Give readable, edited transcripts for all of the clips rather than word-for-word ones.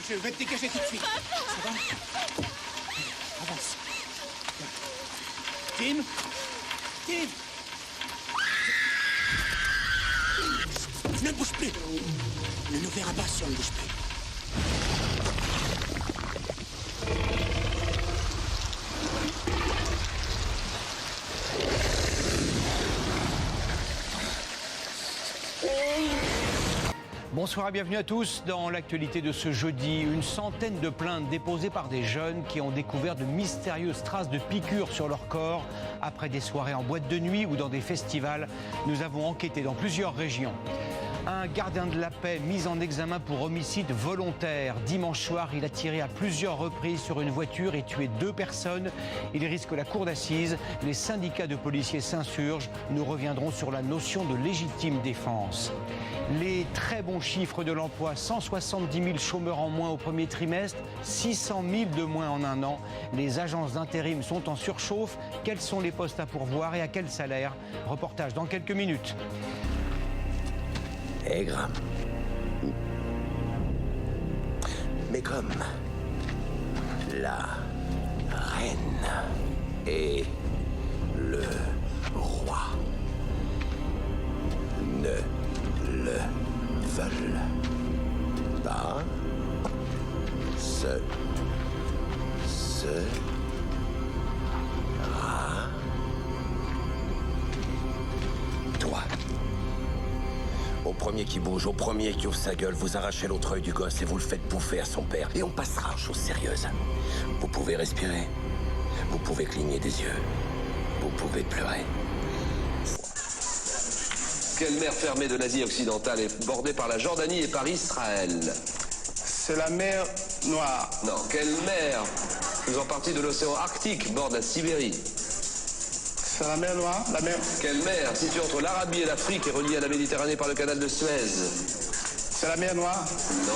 Je vais te dégager tout de suite. Ça va? Avance. Tim? Tim? Ne bouge plus. Ne nous verra pas si on ne bouge plus. Bonsoir et bienvenue à tous. Dans l'actualité de ce jeudi, une centaine de plaintes déposées par des jeunes qui ont découvert de mystérieuses traces de piqûres sur leur corps après des soirées en boîte de nuit ou dans des festivals. Nous avons enquêté dans plusieurs régions. Un gardien de la paix mis en examen pour homicide volontaire. Dimanche soir, il a tiré à plusieurs reprises sur une voiture et tué 2 personnes. Il risque la cour d'assises. Les syndicats de policiers s'insurgent. Nous reviendrons sur la notion de légitime défense. Les très bons chiffres de l'emploi, 170 000 chômeurs en moins au premier trimestre, 600 000 de moins en un an. Les agences d'intérim sont en surchauffe. Quels sont les postes à pourvoir et à quel salaire? Reportage dans quelques minutes. Aigre. Mais comme la reine et le roi ne le veulent pas, ce sera toi. Au premier qui bouge, au premier qui ouvre sa gueule, vous arrachez l'autre œil du gosse et vous le faites bouffer à son père. Et on passera aux choses sérieuses. Vous pouvez respirer. Vous pouvez cligner des yeux. Vous pouvez pleurer. Quelle mer fermée de l'Asie occidentale est bordée par la Jordanie et par Israël? C'est la mer Noire. Non, quelle mer faisant partie de l'océan Arctique borde la Sibérie? C'est la mer Noire, la mer... Quelle mer située entre l'Arabie et l'Afrique et reliée à la Méditerranée par le canal de Suez? C'est la mer Noire. Non.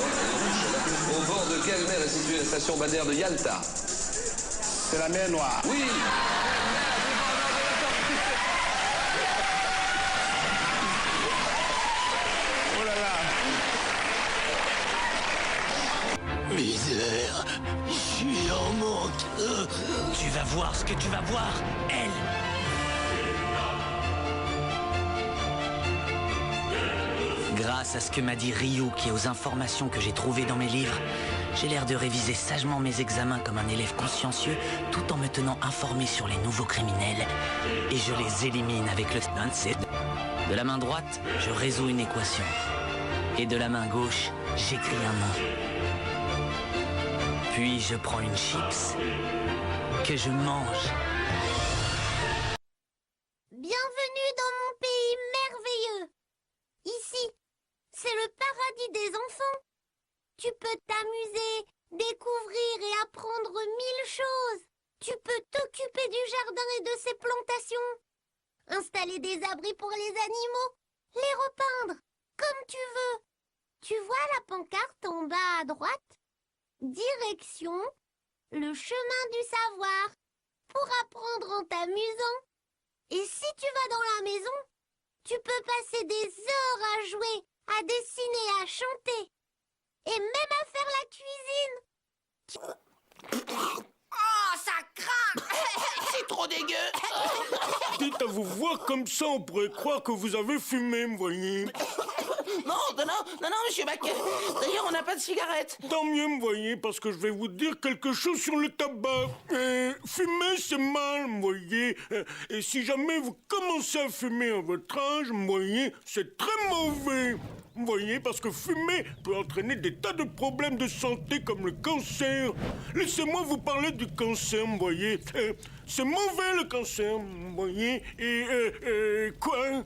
Au bord de quelle mer est située la station balnéaire de Yalta? C'est la mer Noire. Oui. Oh là là. Misère, je suis en manque. Tu vas voir ce que tu vas voir, elle. Grâce à ce que m'a dit Ryu et aux informations que j'ai trouvées dans mes livres, j'ai l'air de réviser sagement mes examens comme un élève consciencieux tout en me tenant informé sur les nouveaux criminels. Et je les élimine avec le Stunset. De la main droite, je résous une équation. Et de la main gauche, j'écris un nom. Puis je prends une chips que je mange. Bienvenue dans mon pays merveilleux. Ici, c'est le paradis des enfants. Tu peux t'amuser, découvrir et apprendre 1000 choses. Tu peux t'occuper du jardin et de ses plantations. Installer des abris pour les animaux, les repeindre, comme tu veux. Tu vois la pancarte en bas à droite? Direction, le chemin du savoir, pour apprendre en t'amusant. Et si tu vas dans la maison, tu peux passer des heures à jouer, à dessiner, à chanter. Et même à faire la cuisine. Oh, ça craque. C'est trop dégueu. Dites à vous voir comme ça, on pourrait croire que vous avez fumé, vous voyez. Non, monsieur Baquet. D'ailleurs, on n'a pas de cigarette. Tant mieux, vous voyez, parce que je vais vous dire quelque chose sur le tabac. Fumer, c'est mal, vous voyez. Et si jamais vous commencez à fumer à votre âge, vous voyez, c'est très mauvais. Vous voyez, parce que fumer peut entraîner des tas de problèmes de santé comme le cancer. Laissez-moi vous parler du cancer, vous voyez. C'est mauvais le cancer, vous voyez. Et quoi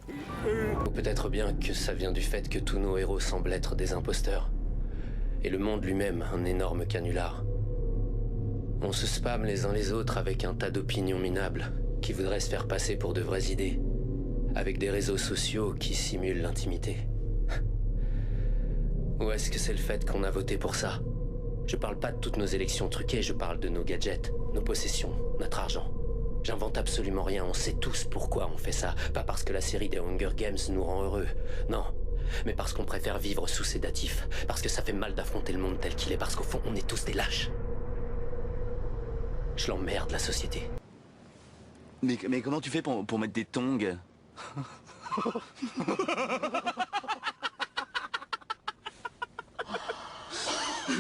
Peut-être bien que ça vient du fait que tous nos héros semblent être des imposteurs. Et le monde lui-même, un énorme canular. On se spamme les uns les autres avec un tas d'opinions minables qui voudraient se faire passer pour de vraies idées. Avec des réseaux sociaux qui simulent l'intimité. Ou est-ce que c'est le fait qu'on a voté pour ça? Je parle pas de toutes nos élections truquées, je parle de nos gadgets, nos possessions, notre argent. J'invente absolument rien, on sait tous pourquoi on fait ça. Pas parce que la série des Hunger Games nous rend heureux. Non, mais parce qu'on préfère vivre sous sédatif, parce que ça fait mal d'affronter le monde tel qu'il est, parce qu'au fond, on est tous des lâches. Je l'emmerde, la société. Mais comment tu fais pour mettre des tongs?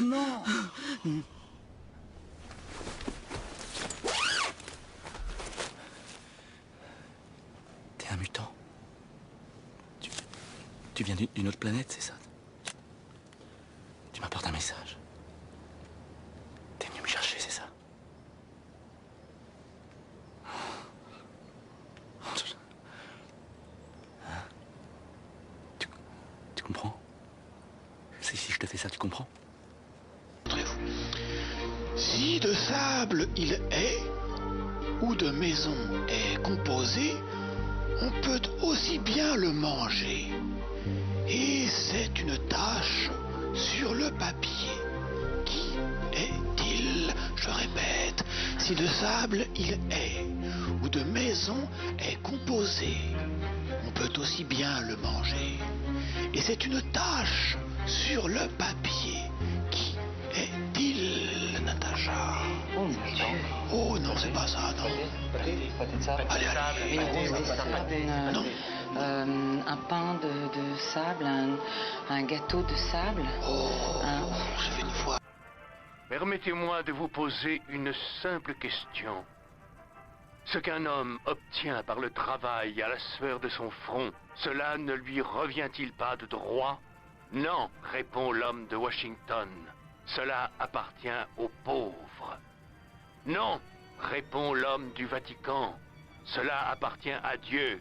Non. T'es un mutant. Tu viens d'une autre planète, c'est ça? Tu m'apportes un message. T'es venu me chercher, c'est ça? Hein? Tu comprends? Si je te fais ça, tu comprends? Si de sable il est, ou de maison est composé, on peut aussi bien le manger. Et c'est une tache sur le papier. Qui est-il? Je répète, si de sable il est, ou de maison est composé, on peut aussi bien le manger. Et c'est une tache sur le papier. Qui est-il, Natacha? Oh non, c'est pas ça, non. Allez, non. Un pain de sable, un gâteau de sable. J'ai fait une fois. Permettez-moi de vous poser une simple question. Ce qu'un homme obtient par le travail à la sueur de son front, cela ne lui revient-il pas de droit? Non, répond l'homme de Washington. Cela appartient aux pauvres. Non, répond l'homme du Vatican. Cela appartient à Dieu.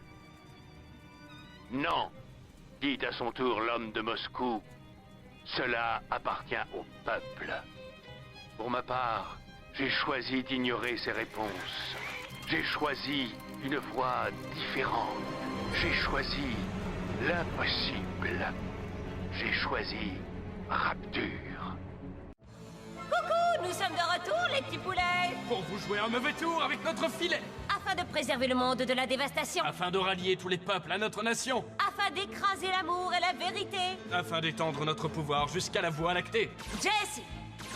Non, dit à son tour l'homme de Moscou. Cela appartient au peuple. Pour ma part, j'ai choisi d'ignorer ces réponses. J'ai choisi une voie différente. J'ai choisi l'impossible. J'ai choisi Rapture. Coucou, nous sommes de retour, les petits poulets. Pour vous jouer un mauvais tour avec notre filet. Afin de préserver le monde de la dévastation. Afin de rallier tous les peuples à notre nation. Afin d'écraser l'amour et la vérité. Afin d'étendre notre pouvoir jusqu'à la Voie lactée. Jesse.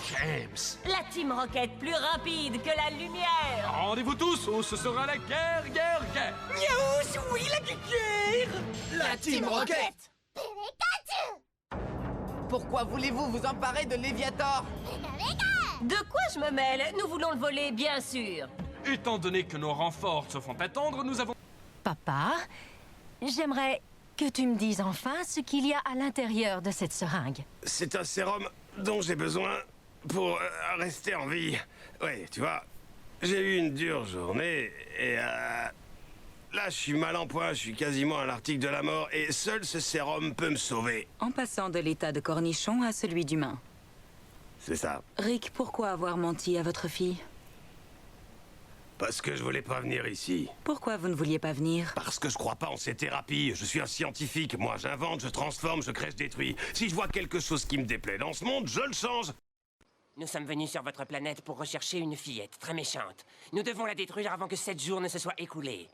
James. La Team Rocket plus rapide que la lumière. Rendez-vous tous ou ce sera la guerre. Miaou, oui, la guerre. La Team Rocket. Pourquoi voulez-vous vous emparer de Léviator? De quoi je me mêle? Nous voulons le voler, bien sûr. Étant donné que nos renforts se font attendre, nous avons... Papa, j'aimerais que tu me dises enfin ce qu'il y a à l'intérieur de cette seringue. C'est un sérum dont j'ai besoin pour rester en vie. Ouais, tu vois, j'ai eu une dure journée et là, je suis mal en point, je suis quasiment à l'article de la mort et seul ce sérum peut me sauver. En passant de l'état de cornichon à celui d'humain. C'est ça. Rick, pourquoi avoir menti à votre fille? Parce que je voulais pas venir ici. Pourquoi vous ne vouliez pas venir? Parce que je crois pas en ces thérapies. Je suis un scientifique. Moi, j'invente, je transforme, je crée, je détruis. Si je vois quelque chose qui me déplaît dans ce monde, je le change. Nous sommes venus sur votre planète pour rechercher une fillette très méchante. Nous devons la détruire avant que 7 jours ne se soient écoulés.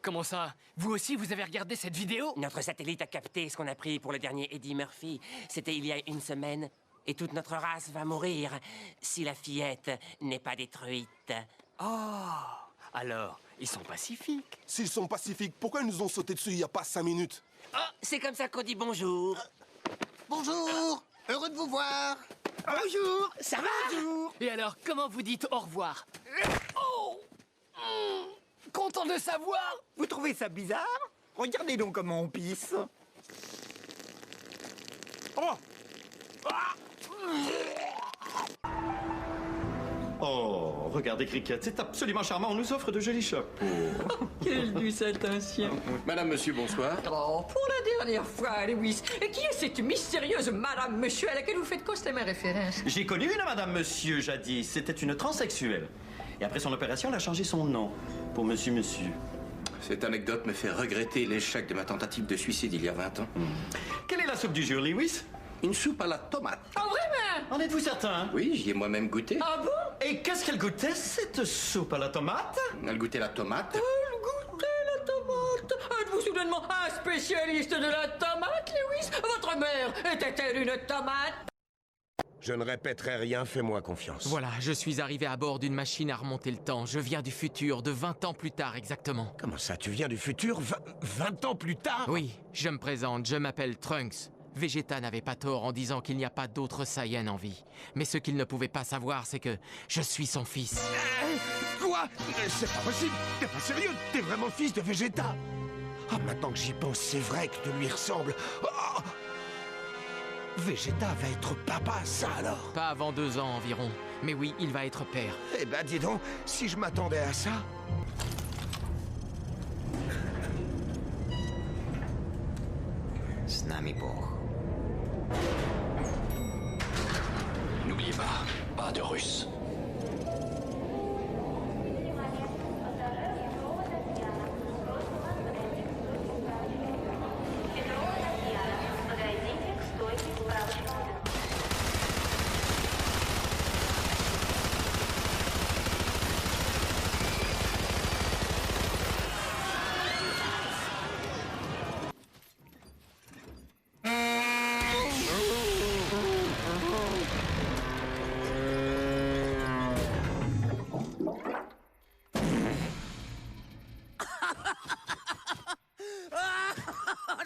Comment ça? Vous aussi, vous avez regardé cette vidéo? Notre satellite a capté ce qu'on a pris pour le dernier Eddie Murphy. C'était il y a une semaine. Et toute notre race va mourir si la fillette n'est pas détruite. Oh, alors, ils sont pacifiques. S'ils sont pacifiques, pourquoi ils nous ont sauté dessus il n'y a pas 5 minutes? Ah, c'est comme ça qu'on dit bonjour. Bonjour, heureux de vous voir. Bonjour, ça va? Bonjour. Et alors, comment vous dites au revoir? Oh, content de savoir. Vous trouvez ça bizarre? Regardez donc comment on pisse. Oh! Oh, regardez Cricket, c'est absolument charmant, on nous offre de jolis chapeaux. Quelle douce attention. Madame, monsieur, bonsoir. Oh, pour la dernière fois, Lewis, qui est cette mystérieuse Madame Monsieur à laquelle vous faites constamment référence? J'ai connu une Madame Monsieur jadis, c'était une transsexuelle. Et après son opération, elle a changé son nom pour Monsieur. Cette anecdote me fait regretter l'échec de ma tentative de suicide il y a 20 ans. Quelle est la soupe du jour, Lewis? Une soupe à la tomate. Oh, vraiment? En êtes-vous certain? Oui, j'y ai moi-même goûté. Ah bon? Et qu'est-ce qu'elle goûtait, cette soupe à la tomate? Elle goûtait la tomate. Elle goûtait la tomate. Êtes-vous soudainement un spécialiste de la tomate, Lewis? Votre mère était-elle une tomate? Je ne répéterai rien, fais-moi confiance. Voilà, je suis arrivé à bord d'une machine à remonter le temps. Je viens du futur, de 20 ans plus tard exactement. Comment ça, tu viens du futur 20 ans plus tard? Oui, je me présente, je m'appelle Trunks. Vegeta n'avait pas tort en disant qu'il n'y a pas d'autre Saiyan en vie. Mais ce qu'il ne pouvait pas savoir, c'est que je suis son fils. Quoi? C'est pas possible. T'es pas sérieux? T'es vraiment le fils de Vegeta? Ah, maintenant que j'y pense, c'est vrai que tu lui ressembles. Oh, Vegeta va être papa, ça alors? Pas avant 2 ans environ. Mais oui, il va être père. Eh ben, dis donc, si je m'attendais à ça... Snamibourg. N'oubliez pas de russe.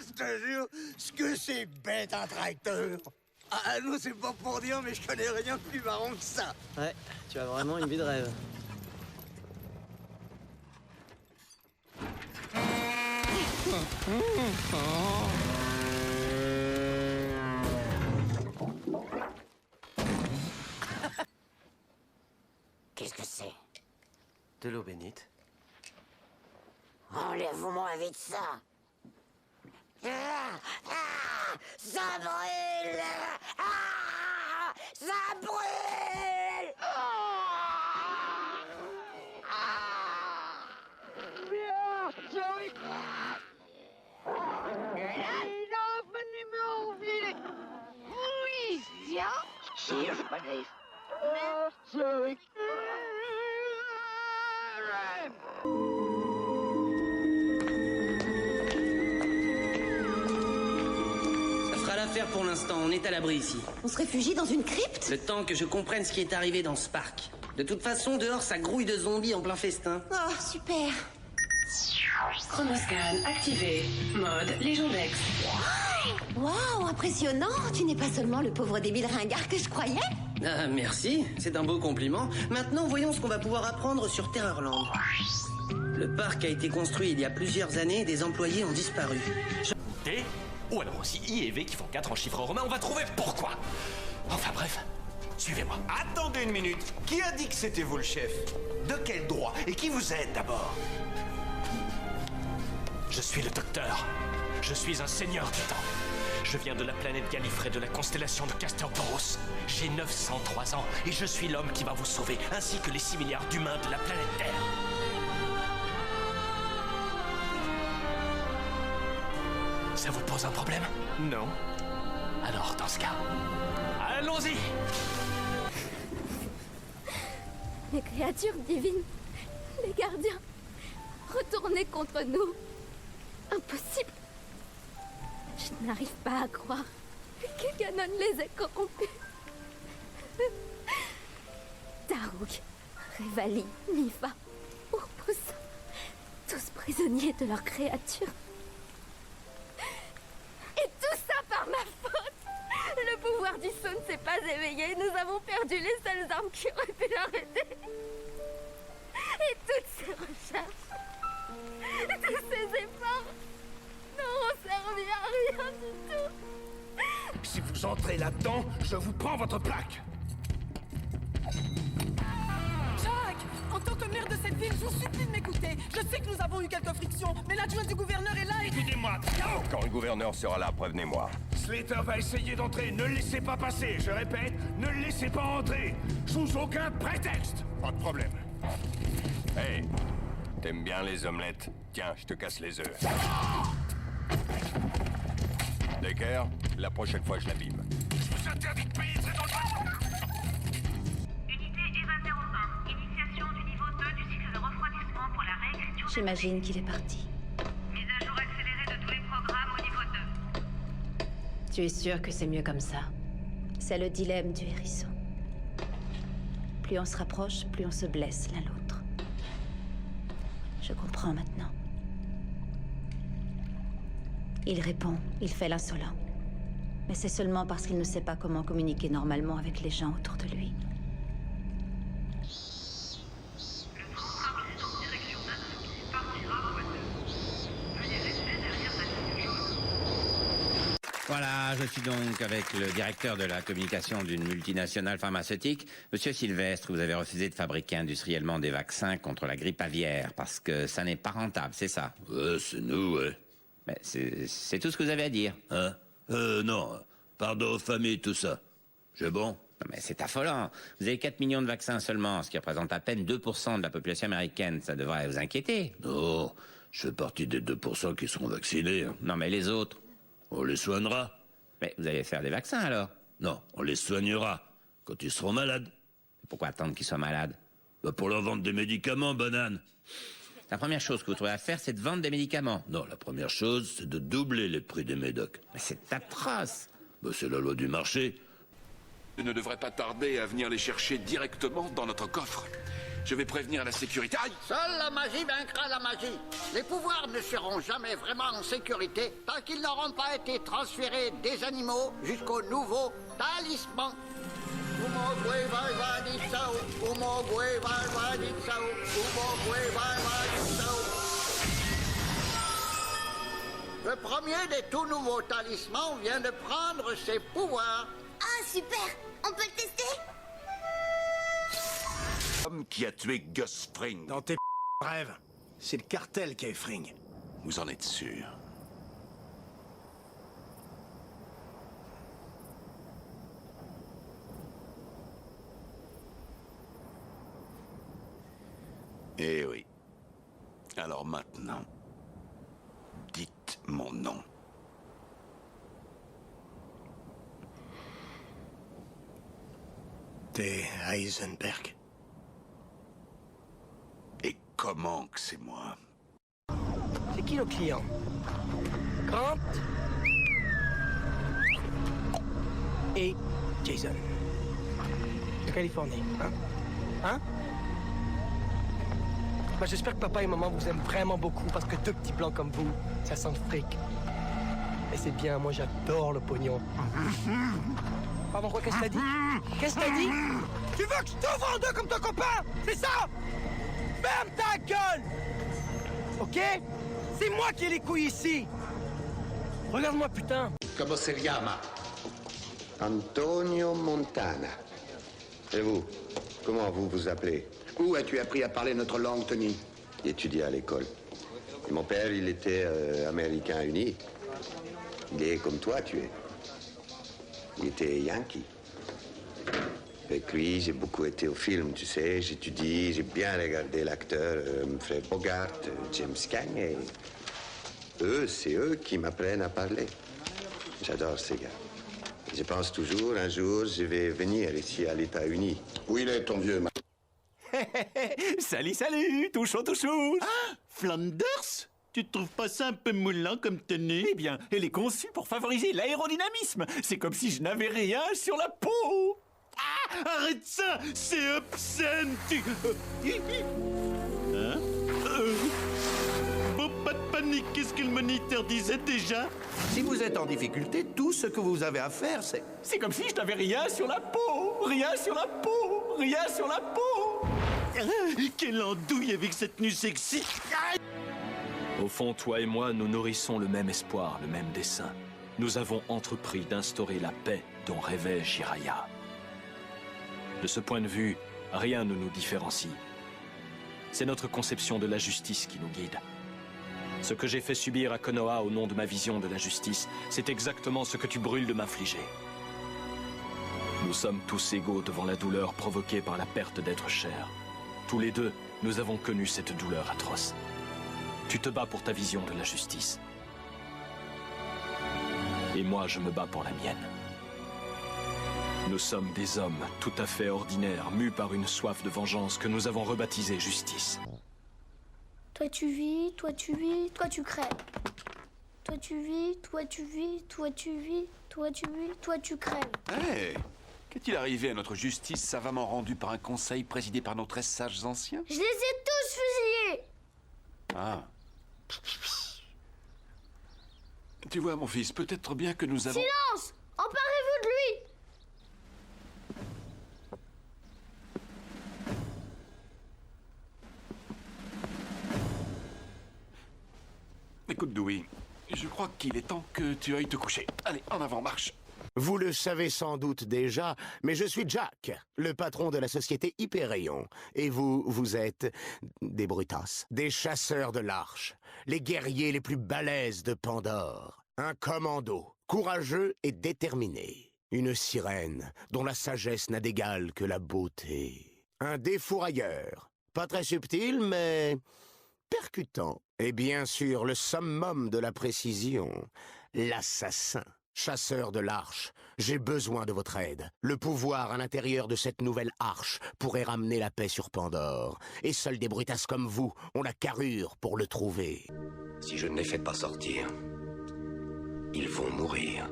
Je te jure, ce que c'est bête un tracteur. Ah non, c'est pas pour dire, mais je connais rien de plus marrant que ça. Ouais, tu as vraiment une vie de rêve. Qu'est-ce que c'est? De l'eau bénite. Enlève-moi vite ça. Ça brûle. Ça brûle. Ça fera l'affaire pour l'instant, on est à l'abri ici. On se réfugie dans une crypte? Le temps que je comprenne ce qui est arrivé dans ce parc. De toute façon, dehors, ça grouille de zombies en plein festin. Oh, super. Chronoscan activé. Mode Légendex. Waouh, impressionnant. Tu n'es pas seulement le pauvre débile ringard que je croyais. Ah, merci, c'est un beau compliment. Maintenant, voyons ce qu'on va pouvoir apprendre sur Terrorland. Le parc a été construit il y a plusieurs années et des employés ont disparu. T, ou alors aussi I et V qui font 4 en chiffres romains, on va trouver pourquoi. Enfin bref, suivez-moi. Attendez une minute. Qui a dit que c'était vous le chef? De quel droit? Et qui vous êtes d'abord? Je suis le docteur. Je suis un seigneur du temps. Je viens de la planète Gallifrey de la constellation de Castor-Boros. J'ai 903 ans et je suis l'homme qui va vous sauver, ainsi que les 6 milliards d'humains de la planète Terre. Ça vous pose un problème? Non. Alors, dans ce cas, allons-y! Les créatures divines, les gardiens, retournez contre nous. Impossible. Je n'arrive pas à croire que Ganon les ait corrompus. Daruk, Revali, Mifa, Urbosa, tous prisonniers de leur créature. Et tout ça par ma faute. Le pouvoir du son ne s'est pas éveillé. Nous avons perdu les seules armes qui auraient pu l'arrêter. Et toutes ces recherches, tous ces efforts n'auront servi à rien du tout. Si vous entrez là-dedans, je vous prends votre plaque. Jack, en tant que maire de cette ville, je vous supplie de m'écouter. Je sais que nous avons eu quelques frictions, mais l'adjoint du gouverneur est là et... Écoutez-moi. Quand le gouverneur sera là, prévenez-moi. Slater va essayer d'entrer. Ne le laissez pas passer. Je répète, ne le laissez pas entrer. Sous aucun prétexte. Pas de problème. Hey, t'aimes bien les omelettes? Tiens, je te casse les œufs. Decker, la prochaine fois, je l'abîme. Je vous interdis de pénétrer dans le... Unité EVA 01. Initiation du niveau 2 du cycle de refroidissement pour la réécriture. J'imagine qu'il est parti. Mise à jour accélérée de tous les programmes. Tu es sûr que c'est mieux comme ça? C'est le dilemme du hérisson. Plus on se rapproche, plus on se blesse l'un l'autre. Je comprends maintenant. Il répond, il fait l'insolent. Mais c'est seulement parce qu'il ne sait pas comment communiquer normalement avec les gens autour de lui. Voilà, je suis donc avec le directeur de la communication d'une multinationale pharmaceutique. Monsieur Sylvestre, vous avez refusé de fabriquer industriellement des vaccins contre la grippe aviaire parce que ça n'est pas rentable, c'est ça? C'est nous, ouais. Mais c'est tout ce que vous avez à dire. Hein? Non. Pardon aux familles, tout ça. C'est bon? Non, mais c'est affolant. Vous avez 4 millions de vaccins seulement, ce qui représente à peine 2% de la population américaine. Ça devrait vous inquiéter. Non, je fais partie des 2% qui seront vaccinés. Hein. Non, mais les autres? On les soignera. Mais vous allez faire des vaccins, alors? Non, on les soignera. Quand ils seront malades. Pourquoi attendre qu'ils soient malades? Pour leur vendre des médicaments, banane. La première chose que vous trouvez à faire, c'est de vendre des médicaments. Non, la première chose, c'est de doubler les prix des médocs. Mais c'est atroce. C'est la loi du marché. Je ne devrais pas tarder à venir les chercher directement dans notre coffre. Je vais prévenir la sécurité. Aïe! Seule la magie vaincra la magie. Les pouvoirs ne seront jamais vraiment en sécurité tant qu'ils n'auront pas été transférés des animaux jusqu'au nouveau talisman. Le premier des tout nouveaux talismans vient de prendre ses pouvoirs. Ah, super! On peut le tester? L'homme qui a tué Gus Fring. Dans tes rêves, c'est le cartel qui est Fring. Vous en êtes sûr? Eh oui. Alors maintenant, dites mon nom. T'es Heisenberg. Et comment que c'est moi? C'est qui le client? Grant et Jason. De Californie, hein? Hein? Bah, j'espère que papa et maman vous aiment vraiment beaucoup parce que deux petits blancs comme vous, ça sent le fric. Et c'est bien, moi j'adore le pognon. Pardon, quoi, qu'est-ce que t'as dit? Qu'est-ce que t'as dit? Tu veux que je t'ouvre en deux comme ton copain? C'est ça? Ferme ta gueule! Ok? C'est moi qui ai les couilles ici! Regarde-moi, putain! Comment se llama? Antonio Montana. Et vous? Comment vous vous appelez? Où as-tu appris à parler notre langue, Tony? Étudié à l'école. Et mon père, il était américain uni. Il est comme toi, tu es. Il était yankee. Avec lui, j'ai beaucoup été au film, tu sais. J'étudie, j'ai bien regardé l'acteur Fred Bogart, James Cagne. Et eux, c'est eux qui m'apprennent à parler. J'adore ces gars. Je pense toujours, un jour, je vais venir ici à l'État-Uni. Où il est, ton vieux Salut, salut, tout chaud, tout chaud. Ah, Flanders? Tu te trouves pas ça un peu moulant comme tenue? Eh bien, elle est conçue pour favoriser l'aérodynamisme. C'est comme si je n'avais rien sur la peau. Ah, arrête ça, c'est obscène, tu... Hein? Bon, pas de panique, qu'est-ce que le moniteur disait déjà? Si vous êtes en difficulté, tout ce que vous avez à faire, c'est... C'est comme si je n'avais rien sur la peau. Rien sur la peau. Rien sur la peau. Quelle andouille avec cette tenue sexy. Au fond, toi et moi, nous nourrissons le même espoir, le même dessein. Nous avons entrepris d'instaurer la paix dont rêvait Jiraiya. De ce point de vue, rien ne nous différencie. C'est notre conception de la justice qui nous guide. Ce que j'ai fait subir à Konoha au nom de ma vision de la justice, c'est exactement ce que tu brûles de m'infliger. Nous sommes tous égaux devant la douleur provoquée par la perte d'être cher. Tous les deux, nous avons connu cette douleur atroce. Tu te bats pour ta vision de la justice. Et moi, je me bats pour la mienne. Nous sommes des hommes tout à fait ordinaires, mus par une soif de vengeance que nous avons rebaptisée justice. Toi tu vis, toi tu vis, toi tu crèves. Toi tu vis, toi tu vis, toi tu vis, toi tu vis, toi tu crèves. Hé, qu'est-il arrivé à notre justice savamment rendue par un conseil présidé par nos 13 sages anciens? Je les ai tous fusillés. Ah. Tu vois, mon fils, peut-être bien que nous avons... Silence! Emparez-vous de lui! Écoute, Dewey, je crois qu'il est temps que tu ailles te coucher. Allez, en avant, marche. Vous le savez sans doute déjà, mais je suis Jack, le patron de la société Hyperion. Et vous êtes des brutasses, des chasseurs de l'Arche, les guerriers les plus balèzes de Pandore. Un commando, courageux et déterminé. Une sirène dont la sagesse n'a d'égal que la beauté. Un défourailleur, pas très subtil, mais percutant. Et bien sûr, le summum de la précision, l'assassin. Chasseur de l'Arche, j'ai besoin de votre aide. Le pouvoir à l'intérieur de cette nouvelle arche pourrait ramener la paix sur Pandore. Et seuls des brutasses comme vous ont la carrure pour le trouver. Si je ne les fais pas sortir, ils vont mourir.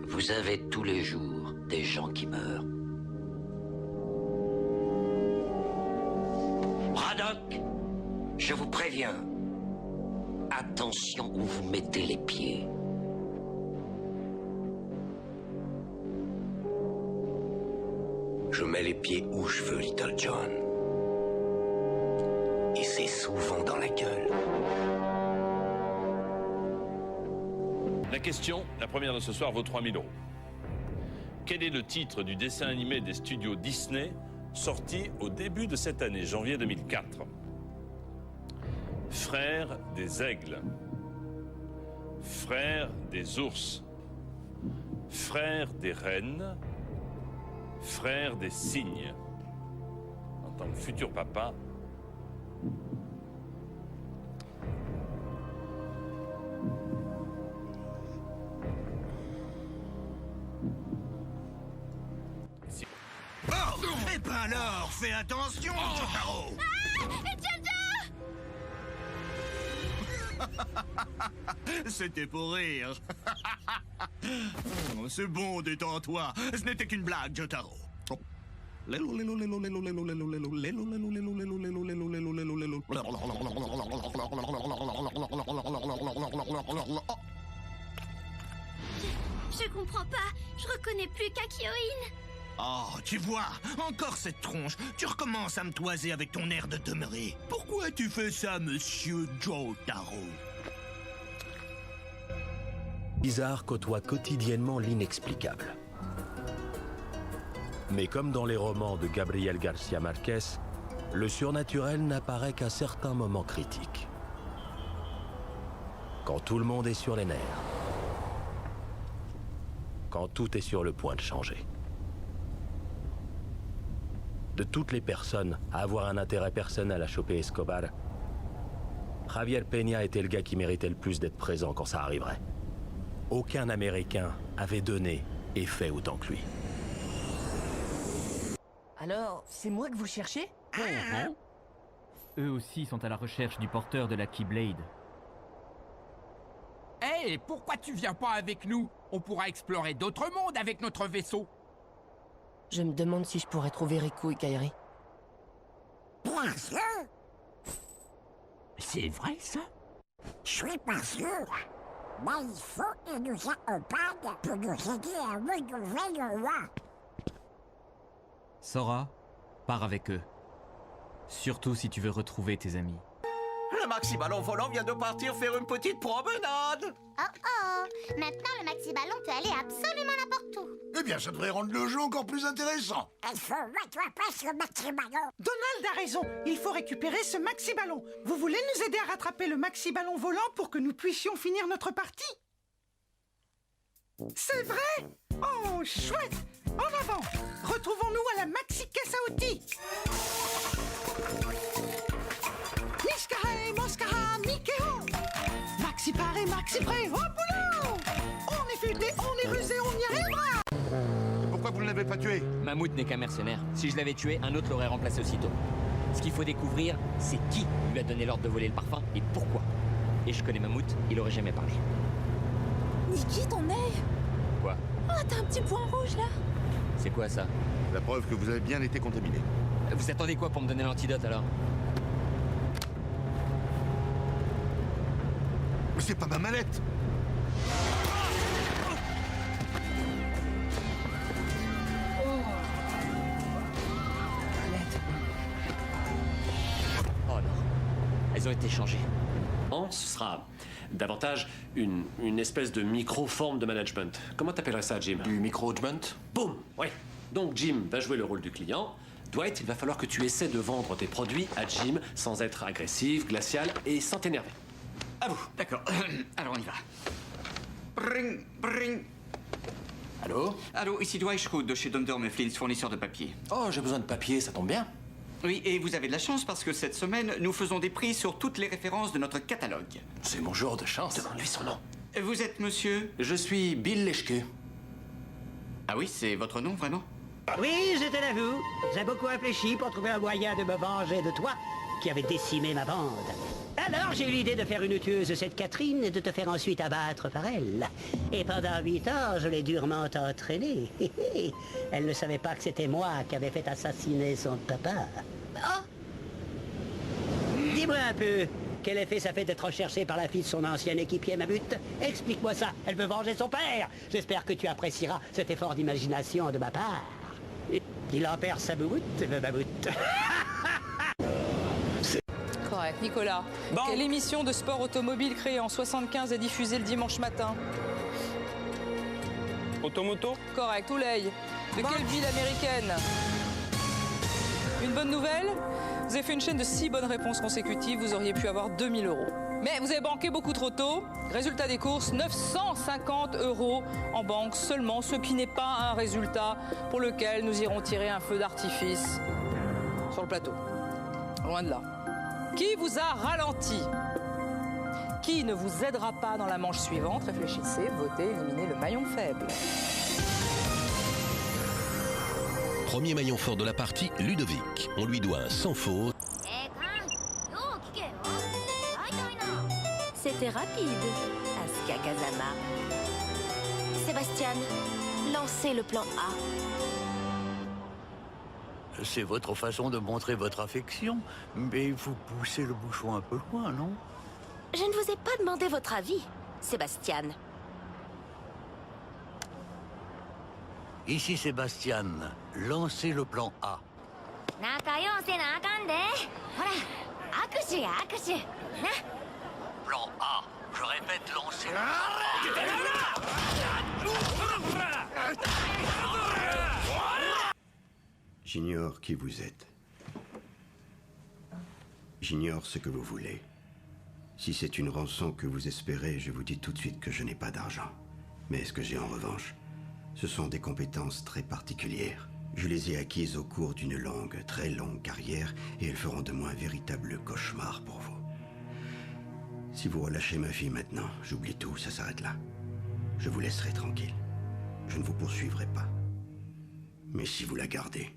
Vous avez tous les jours des gens qui meurent. Braddock, je vous préviens. Attention où vous mettez les pieds. Je mets les pieds où je veux, Little John. Et c'est souvent dans la gueule. La question, la première de ce soir, vaut 3 000 €. Quel est le titre du dessin animé des studios Disney sorti au début de cette année, janvier 2004? Frères des aigles, frères des ours, frères des rennes, frères des cygnes. En tant que futur papa, Oh, eh ben alors, fais attention, Jotaro. C'était pour rire. C'est bon, détends-toi. Ce n'était qu'une blague, Jotaro. Je comprends pas. Je reconnais plus Kakyoin. Oh, tu vois, encore cette tronche. Tu recommences à me toiser avec ton air de demeurer. Pourquoi tu fais ça, monsieur Jotaro? Bizarre côtoie quotidiennement l'inexplicable. Mais comme dans les romans de Gabriel García Márquez, le surnaturel n'apparaît qu'à certains moments critiques. Quand tout le monde est sur les nerfs. Quand tout est sur le point de changer. De toutes les personnes à avoir un intérêt personnel à choper Escobar, Javier Peña était le gars qui méritait le plus d'être présent quand ça arriverait. Aucun Américain avait donné et fait autant que lui. Alors, c'est moi que vous cherchez? Eux aussi sont à la recherche du porteur de la Keyblade. Hé, pourquoi tu viens pas avec nous? On pourra explorer d'autres mondes avec notre vaisseau. Je me demande si je pourrais trouver Riku et Kairi. Bien sûr. C'est vrai, ça? Je suis pas sûr. Mais il faut qu'il nous accompagne pour nous aider à renouveler le roi. Sora, pars avec eux. Surtout si tu veux retrouver tes amis. Le maxi ballon volant vient de partir faire une petite promenade. Oh oh! Maintenant, le maxi ballon peut aller absolument n'importe où. Eh bien, ça devrait rendre le jeu encore plus intéressant. Il faut rattraper ce maxi ballon. Donald a raison. Il faut récupérer ce maxi ballon. Vous voulez nous aider à rattraper le maxi ballon volant pour que nous puissions finir notre partie? C'est vrai? Oh, chouette! En avant! Retrouvons-nous à la maxi caisse à outils. Miskare, Moskara, Mikeo. Maxi paré, maxi prêt, au boulot! On est futé, on est rusé, on y arrivera! Pourquoi vous ne l'avez pas tué? Mammouth n'est qu'un mercenaire. Si je l'avais tué, un autre l'aurait remplacé aussitôt. Ce qu'il faut découvrir, c'est qui lui a donné l'ordre de voler le parfum et pourquoi. Et je connais Mammouth, il aurait jamais parlé. Nikki, ton œil! Quoi? Oh, t'as un petit point rouge là! C'est quoi ça? La preuve que vous avez bien été contaminé. Vous attendez quoi pour me donner l'antidote alors? Mais c'est pas ma mallette! Oh non, elles ont été changées. Ce sera davantage une espèce de micro-forme de management. Comment t'appellerais ça, Jim? Du micro-management? Boum! Oui. Donc Jim va jouer le rôle du client. Dwight, il va falloir que tu essaies de vendre tes produits à Jim sans être agressif, glacial et sans t'énerver. À vous. D'accord. Alors on y va. Bring, bring. Allô? Allô, ici Dwight Schrute de chez Dunder Mifflin, fournisseur de papier. Oh, j'ai besoin de papier, ça tombe bien. Oui, et vous avez de la chance parce que cette semaine, nous faisons des prix sur toutes les références de notre catalogue. C'est mon jour de chance. Demande-lui son nom. Vous êtes monsieur? Je suis Bill Leschke. Ah oui, c'est votre nom, vraiment? Oui, je te l'avoue. J'ai beaucoup réfléchi pour trouver un moyen de me venger de toi, qui avait décimé ma bande. Alors j'ai eu l'idée de faire une tueuse cette Catherine et de te faire ensuite abattre par elle. Et pendant 8 ans, je l'ai durement entraînée. Elle ne savait pas que c'était moi qui avais fait assassiner son papa. Oh! Dis-moi un peu, quel effet ça fait d'être recherché par la fille de son ancien équipier Mammouth? Explique-moi ça, elle veut venger son père. J'espère que tu apprécieras cet effort d'imagination de ma part. Il en perd sa bouboute, le Mammouth. Correct. Nicolas, quelle émission de sport automobile créée en 75 est diffusée le dimanche matin? Automoto? Correct. Ouley. De quelle ville américaine? Une bonne nouvelle? Vous avez fait une chaîne de 6 bonnes réponses consécutives, vous auriez pu avoir 2000 €. Mais vous avez banqué beaucoup trop tôt. Résultat des courses, 950 € en banque seulement, ce qui n'est pas un résultat pour lequel nous irons tirer un feu d'artifice sur le plateau. Loin de là. Qui vous a ralenti? Qui ne vous aidera pas dans la manche suivante? Réfléchissez, votez, éliminez le maillon faible. Premier maillon fort de la partie, Ludovic. On lui doit un sans faute. C'était rapide, Asuka Kazama. Sébastien, lancez le plan A. C'est votre façon de montrer votre affection, mais vous poussez le bouchon un peu loin, non? Je ne vous ai pas demandé votre avis, Sébastien. Ici Sébastien, lancez le plan A. Plan A, je répète, lancez le plan A. J'ignore qui vous êtes. J'ignore ce que vous voulez. Si c'est une rançon que vous espérez, je vous dis tout de suite que je n'ai pas d'argent. Mais ce que j'ai en revanche, ce sont des compétences très particulières. Je les ai acquises au cours d'une longue, très longue carrière et elles feront de moi un véritable cauchemar pour vous. Si vous relâchez ma fille maintenant, j'oublie tout, ça s'arrête là. Je vous laisserai tranquille. Je ne vous poursuivrai pas. Mais si vous la gardez,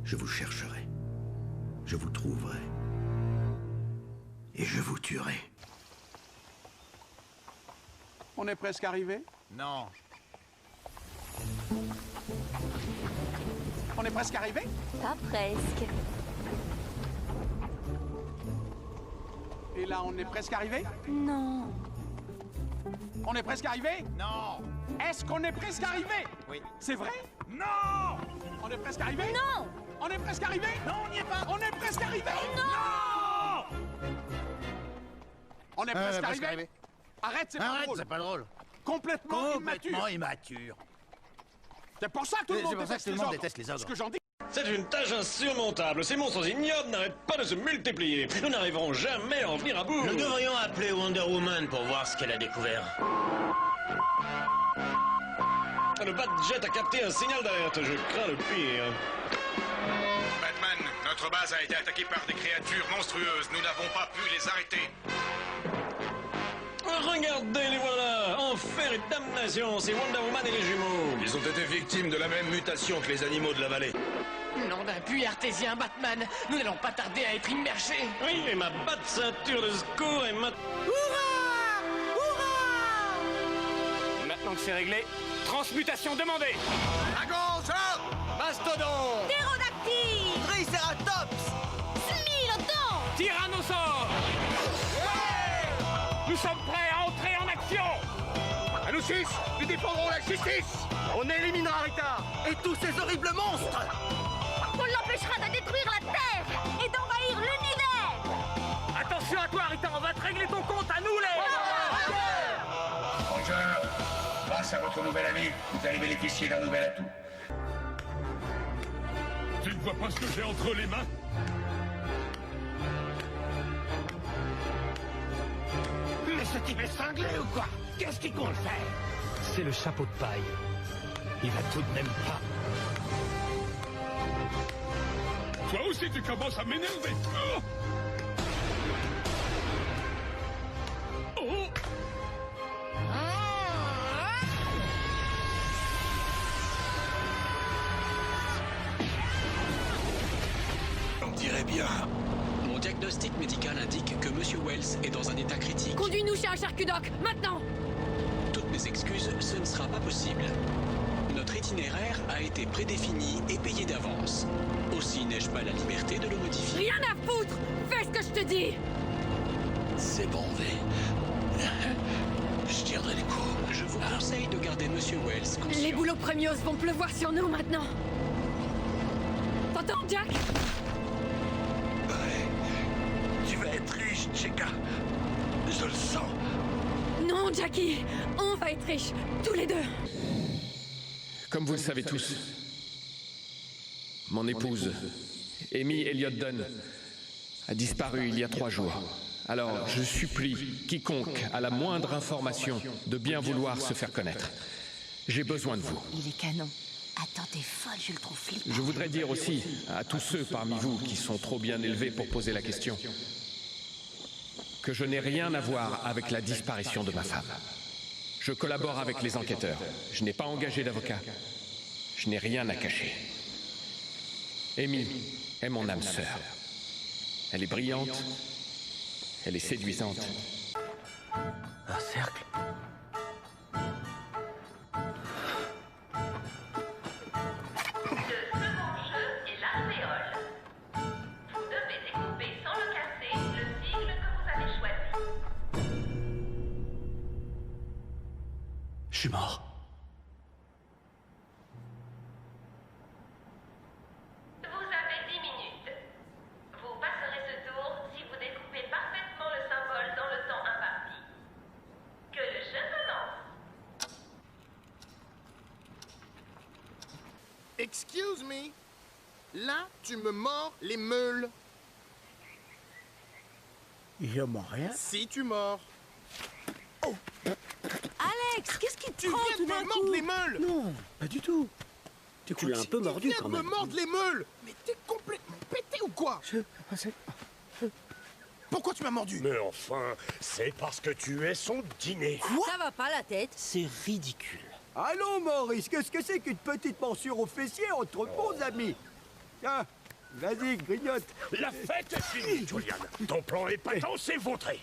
je vous chercherai. Je vous trouverai. Et je vous tuerai. On est presque arrivé? Non. On est presque arrivé? Pas presque. Et là, on est presque arrivé? Non. On est presque arrivé? Non. Est-ce qu'on est presque arrivé? Oui. C'est vrai? Non. On est presque arrivé? Non. On est presque arrivé? Non, on n'y est pas. On est presque arrivé? Non. On est presque arrivé? Arrête, c'est pas drôle. C'est pas drôle. Complètement immature. C'est pour ça que tout le monde déteste les ogres. Ce que j'en dis. C'est une tâche insurmontable. Ces monstres ignobles n'arrêtent pas de se multiplier. Nous n'arriverons jamais à en venir à bout. Nous devrions appeler Wonder Woman pour voir ce qu'elle a découvert. Le Batjet a capté un signal d'alerte. Je crains le pire. Batman, notre base a été attaquée par des créatures monstrueuses. Nous n'avons pas pu les arrêter. Regardez, les voilà. enfer et damnation, c'est Wonder Woman et les jumeaux. Ils ont été victimes de la même mutation que les animaux de la vallée. Nom d'un puits artésien, Batman. Nous n'allons pas tarder à être immergés. Oui, et ma batte ceinture de secours et ma... Maintenant que c'est réglé, transmutation demandée. Dragon, Mastodon, Ptérodactyle, Triceratops, Smilodon, Tyrannosaure. Nous sommes prêts à entrer en action. À nous six, nous défendrons la justice. On éliminera Rita et tous ces horribles monstres. on l'empêchera de détruire la Terre et d'envahir l'univers. Attention à toi, Rita, on va te régler ton compte à nous les... Roger, grâce à votre nouvel ami, vous allez bénéficier d'un nouvel atout. Tu ne vois pas ce que j'ai entre les mains? Mais ce type est cinglé ou quoi? Qu'est-ce qu'il compte faire? C'est le chapeau de paille. Il va tout de même pas. Toi aussi, tu commences à m'énerver. Oh. On dirait bien. Mon diagnostic médical indique que Monsieur Wells est dans un état critique. Conduis-nous chez un charcudoc, maintenant. Toutes mes excuses, ce ne sera pas possible. Notre itinéraire a été prédéfini et payé d'avance. Aussi n'ai-je pas la liberté de le modifier. Rien à foutre. Fais ce que je te dis. C'est bon, V. Je tiendrai les coups. Je vous conseille de garder Monsieur Wells conscient. Les boulots premios vont pleuvoir sur nous maintenant. T'entends, Jack? Ouais. Tu vas être riche, Chica. Je le sens. Non, Jackie. On va être riches, tous les deux. Comme vous le savez tous, mon épouse, Amy Elliott Dunn, a disparu il y a 3 jours. Alors, je supplie quiconque a la moindre information de bien vouloir se faire connaître. J'ai besoin de vous. Il est canon. Attends, t'es folle, je le trouve flippant. Je voudrais dire aussi à tous ceux parmi vous qui sont trop bien élevés pour poser la question que je n'ai rien à voir avec la disparition de ma femme. Je collabore avec les enquêteurs. Je n'ai pas engagé d'avocat. Je n'ai rien à cacher. Amy est mon âme sœur. Elle est brillante. Elle est séduisante. Un cercle. Je suis mort. Vous avez 10 minutes. Vous passerez ce tour si vous découpez parfaitement le symbole dans le temps imparti. Que le jeu commence. Excuse me. Là, tu me mords les meules. Je mords rien. Si tu mords. Alex, qu'est-ce qui te Tu prend viens de tout d'un me mordre coup? les meules. Non, pas du tout. Tu l'as un peu mordu quand Tu même. viens de me mordre les meules. Mais t'es complètement pété ou quoi? Pourquoi tu m'as mordu? Mais enfin, c'est parce que tu es son dîner. Ça va pas la tête? C'est ridicule. Allons, Maurice, qu'est-ce que c'est qu'une petite morsure au fessier entre bons amis? Tiens, vas-y, grignote. La fête est finie, Julian. Ton plan épatant s'est vautré.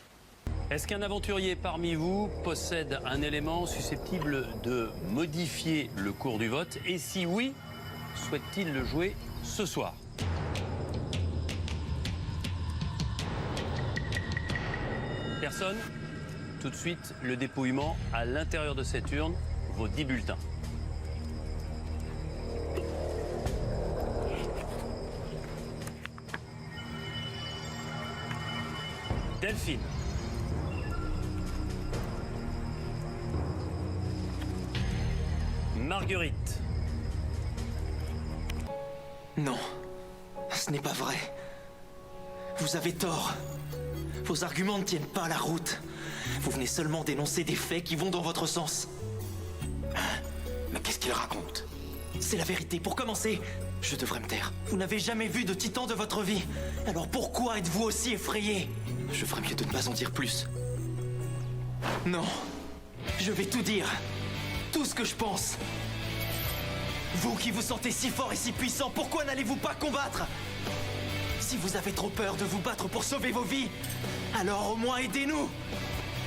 Est-ce qu'un aventurier parmi vous possède un élément susceptible de modifier le cours du vote? Et si oui, souhaite-t-il le jouer ce soir? Personne? Tout de suite, le dépouillement à l'intérieur de cette urne, vos 10 bulletins. Delphine. Marguerite. Non, ce n'est pas vrai. Vous avez tort. Vos arguments ne tiennent pas la route. Vous venez seulement dénoncer des faits qui vont dans votre sens. Mais qu'est-ce qu'il raconte? C'est la vérité. Pour commencer, je devrais me taire. Vous n'avez jamais vu de titan de votre vie. Alors pourquoi êtes-vous aussi effrayé? Je ferais mieux de ne pas en dire plus. Non. Je vais tout dire. Tout ce que je pense. Vous qui vous sentez si fort et si puissant, pourquoi n'allez-vous pas combattre? Si vous avez trop peur de vous battre pour sauver vos vies, alors au moins aidez-nous.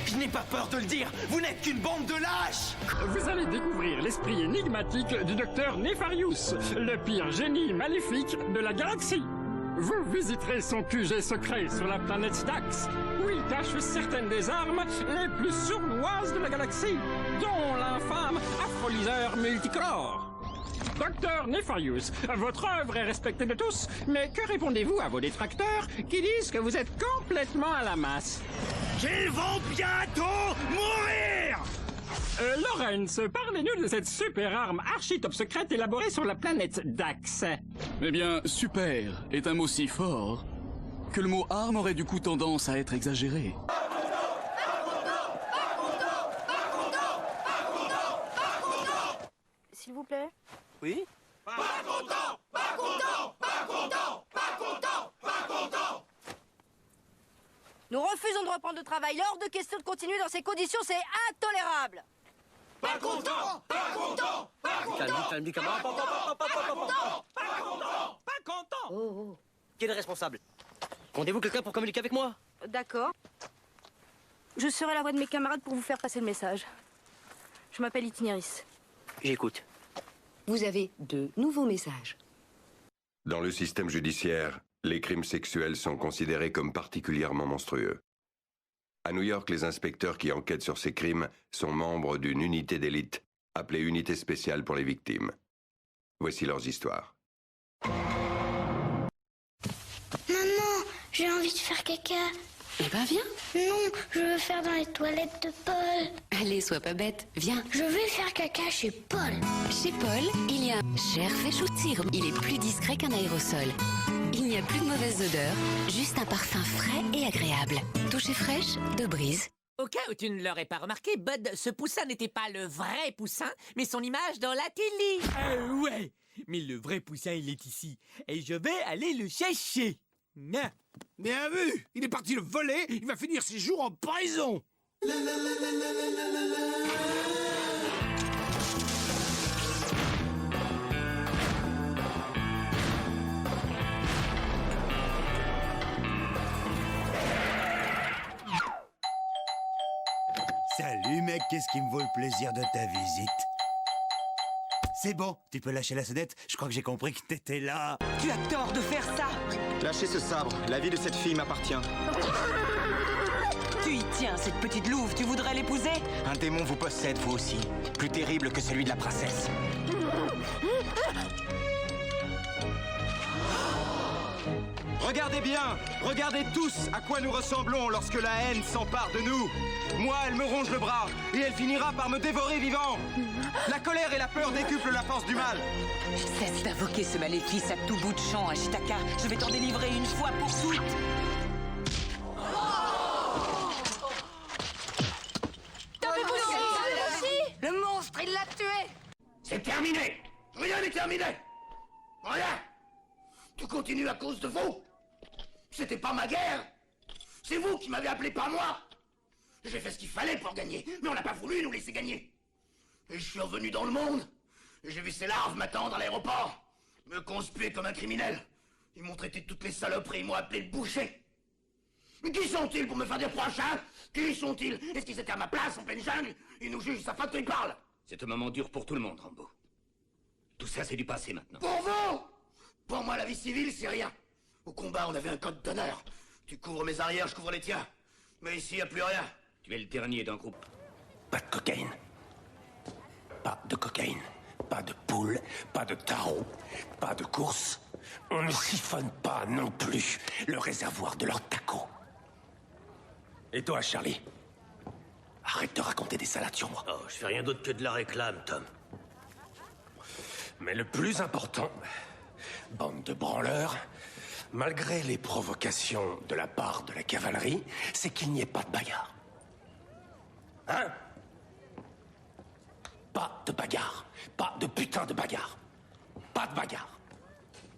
Je n'ai pas peur de le dire, vous n'êtes qu'une bande de lâches. Vous allez découvrir l'esprit énigmatique du docteur Nefarious, le pire génie maléfique de la galaxie. Vous visiterez son QG secret sur la planète Dax, où il cache certaines des armes les plus sournoises de la galaxie, dont l'infâme afrolyseur multicolore. Docteur Nefarious, votre œuvre est respectée de tous, mais que répondez-vous à vos détracteurs qui disent que vous êtes complètement à la masse? Qu'ils vont bientôt mourir! Lawrence, parlez-nous de cette super arme archi-top secrète élaborée sur la planète Dax. Eh bien, super est un mot si fort que le mot arme aurait du coup tendance à être exagéré. S'il vous plaît. Oui? Pas content! Pas content! Pas content! Pas content! Pas content! Nous refusons de reprendre le travail. Hors de question de continuer dans ces conditions, c'est intolérable. Pas content! Pas content! Pas content! Calme, Pas content! Pas content! Pas content! Pas content! Qui est le responsable? Rendez-vous quelqu'un pour communiquer avec moi? D'accord. Je serai la voix de mes camarades pour vous faire passer le message. Je m'appelle Itinéris. J'écoute. Vous avez 2 nouveaux messages. Dans le système judiciaire, les crimes sexuels sont considérés comme particulièrement monstrueux. À New York, les inspecteurs qui enquêtent sur ces crimes sont membres d'une unité d'élite appelée Unité spéciale pour les victimes. Voici leurs histoires. Maman, j'ai envie de faire caca. Eh ben viens. Non, je veux faire dans les toilettes de Paul. Allez, sois pas bête, viens. Je vais faire caca chez Paul. Chez Paul, il y a un Scherfeschutzir. Il est plus discret qu'un aérosol. Il n'y a plus de mauvaise odeur, juste un parfum frais et agréable. Toucher fraîche, de brise. Au cas où tu ne l'aurais pas remarqué, Bud, ce poussin n'était pas le vrai poussin, mais son image dans la télé. Ouais, mais le vrai poussin, il est ici. Et je vais aller le chercher. Nya. Bien vu! Il est parti le voler, il va finir ses jours en prison! Salut mec, qu'est-ce qui me vaut le plaisir de ta visite? C'est bon, tu peux lâcher la sonnette, je crois que j'ai compris que t'étais là. Tu as tort de faire ça! Lâchez ce sabre, la vie de cette fille m'appartient. Tu y tiens, cette petite louve, tu voudrais l'épouser? Un démon vous possède, vous aussi. Plus terrible que celui de la princesse. Regardez bien, regardez tous à quoi nous ressemblons lorsque la haine s'empare de nous. Moi, elle me ronge le bras et elle finira par me dévorer vivant. La colère et la peur décuplent la force du mal. Cesse d'invoquer ce maléfice à tout bout de champ, Ashitaka. Je vais t'en délivrer une fois pour toutes. Le monstre, il l'a tué. C'est terminé! Rien n'est terminé! Rien! Tout continue à cause de vous! C'était pas ma guerre! C'est vous qui m'avez appelé, pas moi! J'ai fait ce qu'il fallait pour gagner, mais on n'a pas voulu nous laisser gagner! Et je suis revenu dans le monde, et j'ai vu ces larves m'attendre à l'aéroport, me conspuer comme un criminel. Ils m'ont traité de toutes les saloperies, ils m'ont appelé le boucher! Mais qui sont-ils pour me faire des reproches, hein? Qui sont-ils? Est-ce qu'ils étaient à ma place en pleine jungle? Ils nous jugent, ça fait qu'ils parlent! C'est un moment dur pour tout le monde, Rambo. Tout ça, c'est du passé maintenant. Pour vous! Pour moi, la vie civile, c'est rien. Au combat, on avait un code d'honneur. Tu couvres mes arrières, je couvre les tiens. Mais ici, il n'y a plus rien. Tu es le dernier d'un groupe. Pas de cocaïne. Pas de cocaïne. Pas de poule. Pas de tarot. Pas de course. On ne siphonne pas non plus le réservoir de leur taco. Et toi, Charlie? Arrête de raconter des salades sur moi. Oh, je fais rien d'autre que de la réclame, Tom. Mais le plus important, bande de branleurs, malgré les provocations de la part de la cavalerie, c'est qu'il n'y ait pas de bagarre. Hein? Pas de bagarre. Pas de putain de bagarre. Pas de bagarre.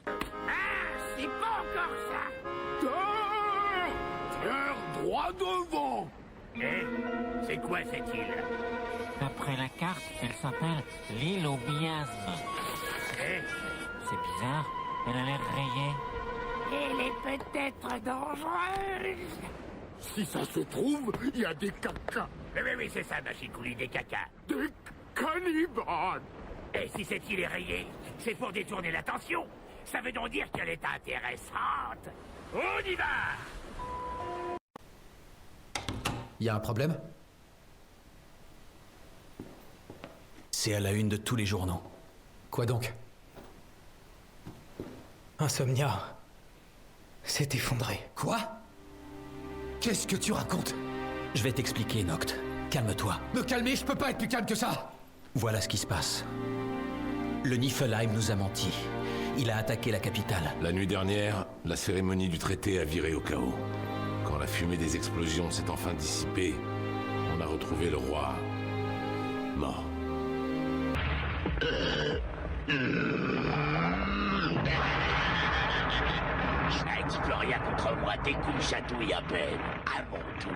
Ah, c'est pas encore ça! Terre! Terre droit devant! Eh, c'est quoi cette île? D'après la carte, elle s'appelle l'île aux miasmes. Eh? C'est bizarre, elle a l'air rayée. Elle est peut-être dangereuse. Si ça se trouve, il y a des cacas. Oui, c'est ça, Machikouli, des cacas. Des cannibales. Et si cette île est rayée, c'est pour détourner l'attention. Ça veut donc dire qu'elle est intéressante. On y va! Y a un problème? C'est à la une de tous les journaux. Quoi donc? Insomnia s'est effondré. Quoi? Qu'est-ce que tu racontes? Je vais t'expliquer, Noct. Calme-toi. Me calmer, je peux pas être plus calme que ça! Voilà ce qui se passe. Le Niflheim nous a menti. Il a attaqué la capitale. La nuit dernière, la cérémonie du traité a viré au chaos. Quand la fumée des explosions s'est enfin dissipée, on a retrouvé le roi mort. Tu peux rien contre moi, tes coups me chatouillent à peine. À mon tour.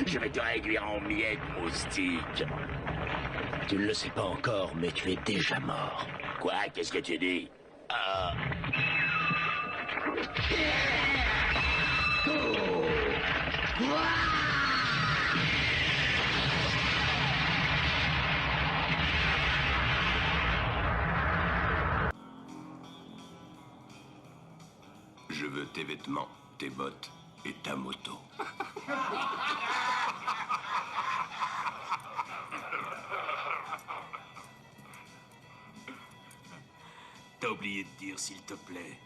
Je vais te réduire en miettes, moustique. Tu ne le sais pas encore, mais tu es déjà mort. Quoi? Qu'est-ce que tu dis? Je veux tes vêtements, tes bottes et ta moto. T'as oublié de dire, s'il te plaît.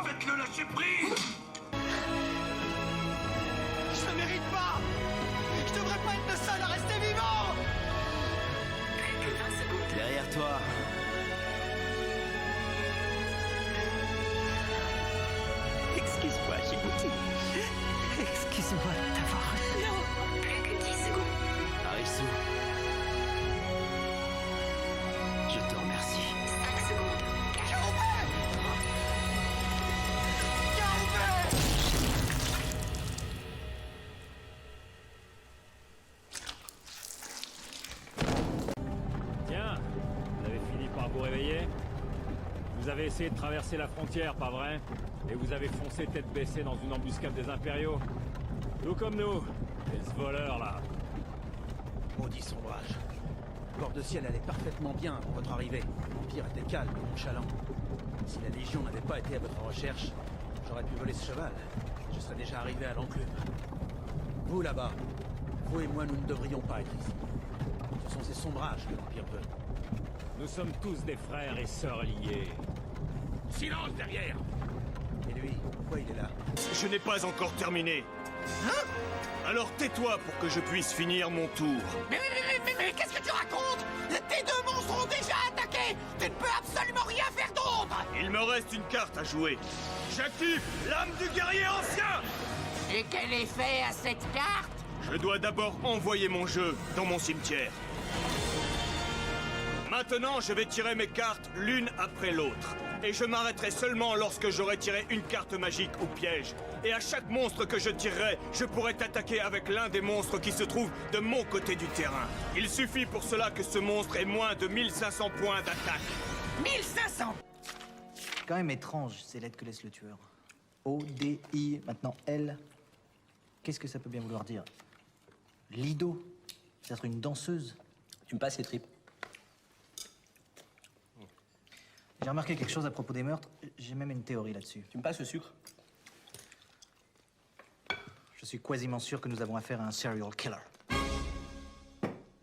Faites-le lâcher prise! Je ne mérite pas! Je devrais pas être le seul à rester vivant! Derrière toi. Excuse-moi, Djibouti. Excuse-moi de t'avoir... Non, plus que 10 secondes. Arisu. Je te remercie. 5 secondes. 4. Tiens, vous avez fini par vous réveiller? Vous avez essayé de traverser la frontière, pas vrai? Et vous avez foncé tête baissée dans une embuscade des impériaux. Tout comme nous. Et ce voleur là. Maudit sombrage. Le corps de ciel allait parfaitement bien avant votre arrivée. L'Empire était calme et nonchalant. Si la Légion n'avait pas été à votre recherche, j'aurais pu voler ce cheval. Je serais déjà arrivé à l'enclume. Vous là-bas, vous et moi, nous ne devrions pas être ici. Ce sont ces sombrages que l'Empire veut. Nous sommes tous des frères et sœurs liés. Silence derrière! Et lui, pourquoi il est là? Je n'ai pas encore terminé. Hein? Alors tais-toi pour que je puisse finir mon tour. Mais qu'est-ce que tu racontes? Tes deux monstres ont déjà attaqué! Tu ne peux absolument rien faire d'autre! Il me reste une carte à jouer. J'active l'âme du guerrier ancien! Et quel effet a cette carte? Je dois d'abord envoyer mon jeu dans mon cimetière. Maintenant, je vais tirer mes cartes l'une après l'autre. Et je m'arrêterai seulement lorsque j'aurai tiré une carte magique ou piège. Et à chaque monstre que je tirerai, je pourrai t'attaquer avec l'un des monstres qui se trouvent de mon côté du terrain. Il suffit pour cela que ce monstre ait moins de 1500 points d'attaque. 1500! Quand même étrange, ces lettres que laisse le tueur. O, D, I, maintenant L. Qu'est-ce que ça peut bien vouloir dire? Lido? Peut-être une danseuse? Tu me passes les tripes. J'ai remarqué quelque chose à propos des meurtres. J'ai même une théorie là-dessus. Tu me passes le sucre? Je suis quasiment sûr que nous avons affaire à un serial killer.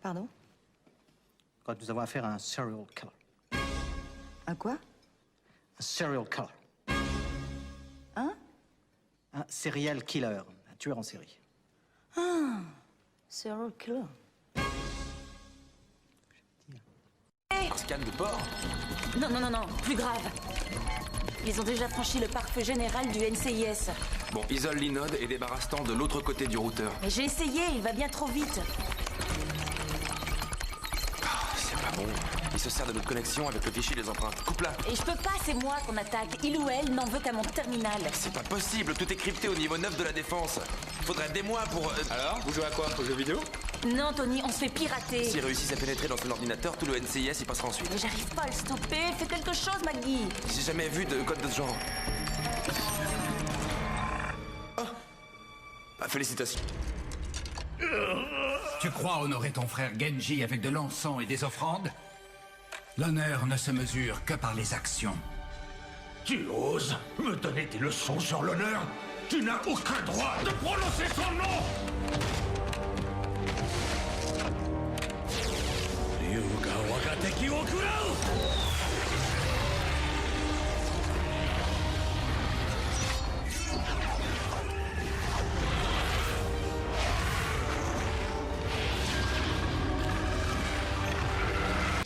Pardon? Quand nous avons affaire à un serial killer. Un quoi? Un serial killer. Hein? Un serial killer. Un tueur en série. Ah! Serial killer. Hey, canne de porc? Non, non, non, non, plus grave. Ils ont déjà franchi le pare-feu général du NCIS. Bon, isole l'inode et débarrasse-t'en de l'autre côté du routeur. Mais j'ai essayé, il va bien trop vite. C'est pas bon. Il se sert de notre connexion avec le fichier des empreintes. Coupe-la. Et je peux pas, c'est moi qu'on attaque. Il ou elle n'en veut qu'à mon terminal. C'est pas possible, tout est crypté au niveau 9 de la défense. Faudrait des mois pour... Alors, vous jouez à quoi? Aux jeux vidéo? Non, Tony, on se fait pirater. S'ils réussissent à pénétrer dans son ordinateur, tout le NCIS y passera ensuite. Mais j'arrive pas à le stopper. Fais quelque chose, Maggie. J'ai jamais vu de code de ce genre. Oh. Bah, félicitations. Tu crois honorer ton frère Genji avec de l'encens et des offrandes? L'honneur ne se mesure que par les actions. Tu oses me donner des leçons sur l'honneur? Tu n'as aucun droit de prononcer son nom! Ryuga Wakateki wo kurau!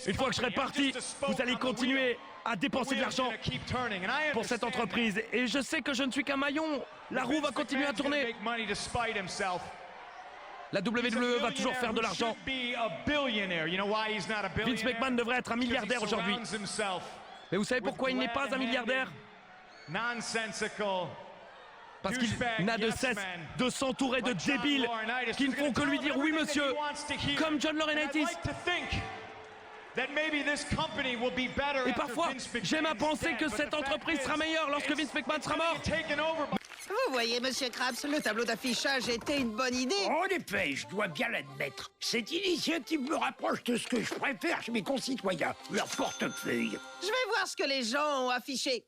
Une fois que je serai parti, vous allez continuer à dépenser de l'argent pour cette entreprise. Et je sais que je ne suis qu'un maillon. La roue va continuer à tourner. La WWE va toujours faire de l'argent. Vince McMahon devrait être un milliardaire aujourd'hui. Mais vous savez pourquoi il n'est pas un milliardaire? Parce qu'il n'a de cesse de s'entourer de débiles qui ne font que lui dire oui monsieur, comme John Laurinaitis. Et parfois, j'aime à penser que cette entreprise sera meilleure lorsque Vince McMahon sera mort. Vous voyez, monsieur Krabs, le tableau d'affichage était une bonne idée. En effet, je dois bien l'admettre. Cette initiative me rapproche de ce que je préfère chez mes concitoyens, leur portefeuille. Je vais voir ce que les gens ont affiché.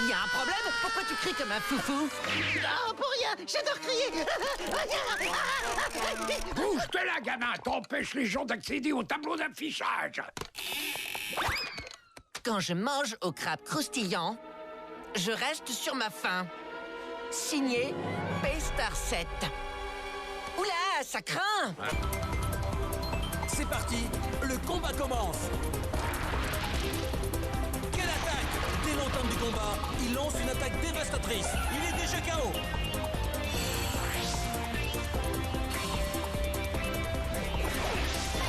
Il y a un problème? Pourquoi tu cries comme un foufou? Non, pour rien, j'adore crier. Bouge-toi là, gamin, t'empêches les gens d'accéder au tableau d'affichage. Quand je mange au crabe croustillant, je reste sur ma faim. Signé Paystar 7. Oula, ça craint! C'est parti, le combat commence. Quelle attaque! Dès l'entame du combat, il lance une attaque dévastatrice. Il est déjà KO.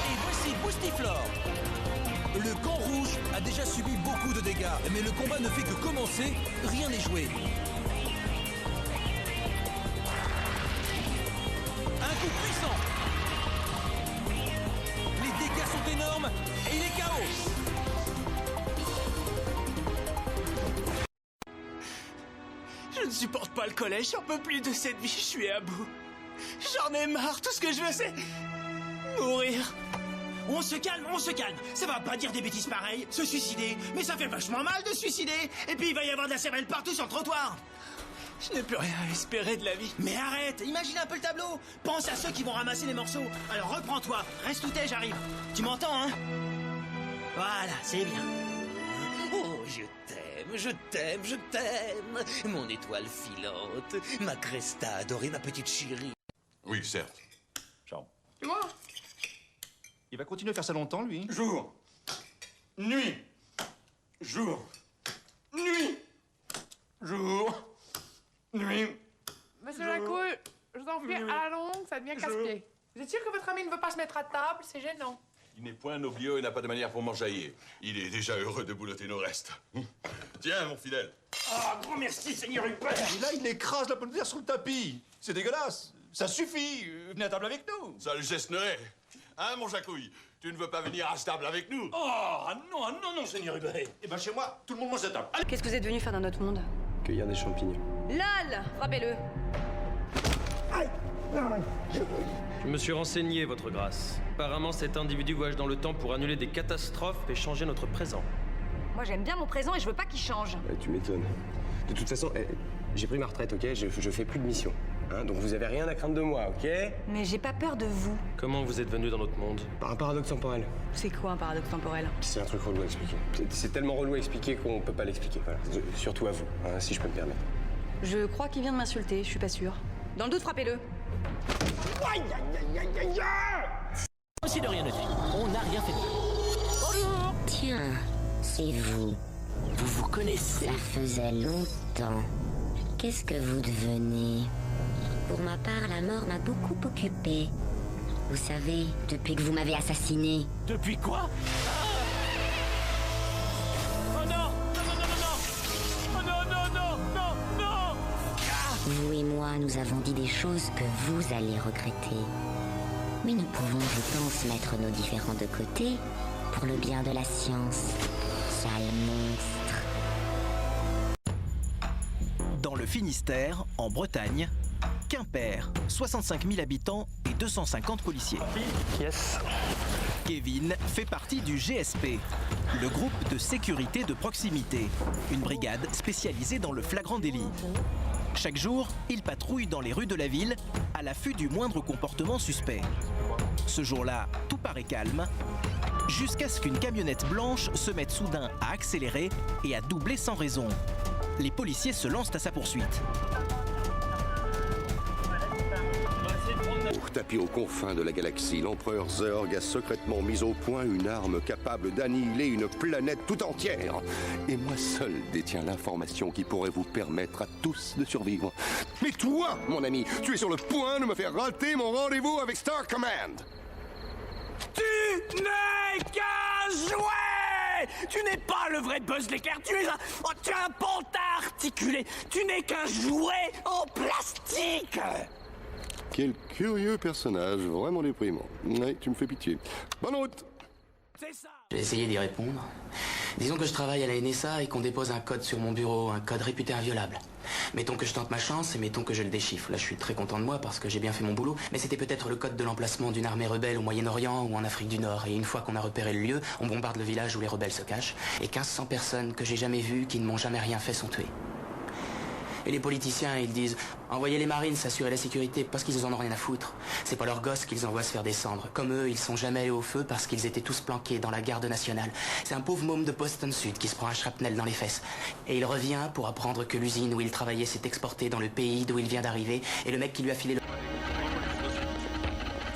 Et voici Boostiflore. Le camp rouge a déjà subi beaucoup de dégâts, mais le combat ne fait que commencer, rien n'est joué. Un coup puissant. Les dégâts sont énormes et il est KO. Je ne supporte pas le collège, j'en peux plus de cette vie, je suis à bout. J'en ai marre, tout ce que je veux c'est mourir. On se calme, ça va pas dire des bêtises pareilles, se suicider, mais ça fait vachement mal de se suicider, et puis il va y avoir de la cervelle partout sur le trottoir. Je n'ai plus rien à espérer de la vie. Mais arrête, imagine un peu le tableau, pense à ceux qui vont ramasser les morceaux, alors reprends-toi, reste où t'es, j'arrive. Tu m'entends, hein? Voilà, c'est bien. Oh, je t'aime, mon étoile filante, ma Cresta adorée, ma petite chérie. Oui, certes. Ciao. Tu vois? Il va continuer à faire ça longtemps, lui? Jour. Nuit. Jour. Nuit. Jour. Nuit. Monsieur Lacouille, je vous en prie, à la longue, ça devient casse-pied. Vous êtes sûr que votre ami ne veut pas se mettre à table? C'est gênant. Il n'est point noblio et n'a pas de manière pour m'enjailler. Il est déjà heureux de boulotter nos restes. Tiens, mon fidèle. Ah, grand merci, Seigneur Hubert. Et là, il écrase la pomme de terre sur le tapis. C'est dégueulasse. Ça suffit. Venez à table avec nous. Ça le gesterait. Hein, mon Jacouille? Tu ne veux pas venir à table avec nous? Oh, non, Seigneur Hubert. Eh ben, chez moi, tout le monde mange à table. Qu'est-ce que vous êtes venu faire dans notre monde? Cueillir des champignons. LOL! Frappez-le! Je me suis renseigné, votre grâce. Apparemment, cet individu voyage dans le temps pour annuler des catastrophes et changer notre présent. Moi, j'aime bien mon présent et je veux pas qu'il change. Tu m'étonnes. De toute façon, j'ai pris ma retraite, ok? Je fais plus de mission. Hein, donc vous avez rien à craindre de moi, ok? Mais j'ai pas peur de vous. Comment vous êtes venu dans notre monde? Par un paradoxe temporel. C'est quoi un paradoxe temporel? C'est un truc relou à expliquer. C'est tellement relou à expliquer qu'on peut pas l'expliquer. Voilà. Surtout à vous, hein, si je peux me permettre. Je crois qu'il vient de m'insulter, je suis pas sûre. Dans le doute, frappez-le. Si de rien ne Et vous? Vous vous connaissez? Ça faisait longtemps. Qu'est-ce que vous devenez? Pour ma part, la mort m'a beaucoup occupée. Vous savez, depuis que vous m'avez assassiné. Depuis quoi? Oh non! Non, non, non, non, non! Oh non, non, non, non, non! Vous et moi, nous avons dit des choses que vous allez regretter. Mais nous pouvons, je pense, mettre nos différends de côté pour le bien de la science. Sale monstre. Dans le Finistère, en Bretagne, Quimper, 65 000 habitants et 250 policiers. Yes. Kevin fait partie du GSP, le groupe de sécurité de proximité, une brigade spécialisée dans le flagrant délit. Chaque jour, il patrouille dans les rues de la ville à l'affût du moindre comportement suspect. Ce jour-là, tout paraît calme, jusqu'à ce qu'une camionnette blanche se mette soudain à accélérer et à doubler sans raison. Les policiers se lancent à sa poursuite. Tapis aux confins de la galaxie, l'empereur Zurg a secrètement mis au point une arme capable d'annihiler une planète tout entière. Et moi seul détiens l'information qui pourrait vous permettre à tous de survivre. Mais toi, mon ami, tu es sur le point de me faire rater mon rendez-vous avec Star Command. Tu n'es qu'un jouet! Tu n'es pas le vrai Buzz l'éclair, tu es un pantin articulé! Tu n'es qu'un jouet en plastique! Quel curieux personnage, vraiment déprimant. Ouais, tu me fais pitié. Bonne route! C'est ça! Je vais essayer d'y répondre. Disons que je travaille à la NSA et qu'on dépose un code sur mon bureau, un code réputé inviolable. Mettons que je tente ma chance et mettons que je le déchiffre. Là, je suis très content de moi parce que j'ai bien fait mon boulot, mais c'était peut-être le code de l'emplacement d'une armée rebelle au Moyen-Orient ou en Afrique du Nord. Et une fois qu'on a repéré le lieu, on bombarde le village où les rebelles se cachent. Et 1500 personnes que j'ai jamais vues, qui ne m'ont jamais rien fait, sont tuées. Et les politiciens, ils disent « Envoyez les marines s'assurer la sécurité parce qu'ils en ont rien à foutre. C'est pas leurs gosses qu'ils envoient se faire descendre. Comme eux, ils sont jamais allés au feu parce qu'ils étaient tous planqués dans la garde nationale. C'est un pauvre môme de Boston Sud qui se prend un shrapnel dans les fesses. Et il revient pour apprendre que l'usine où il travaillait s'est exportée dans le pays d'où il vient d'arriver. Et le mec qui lui a filé le...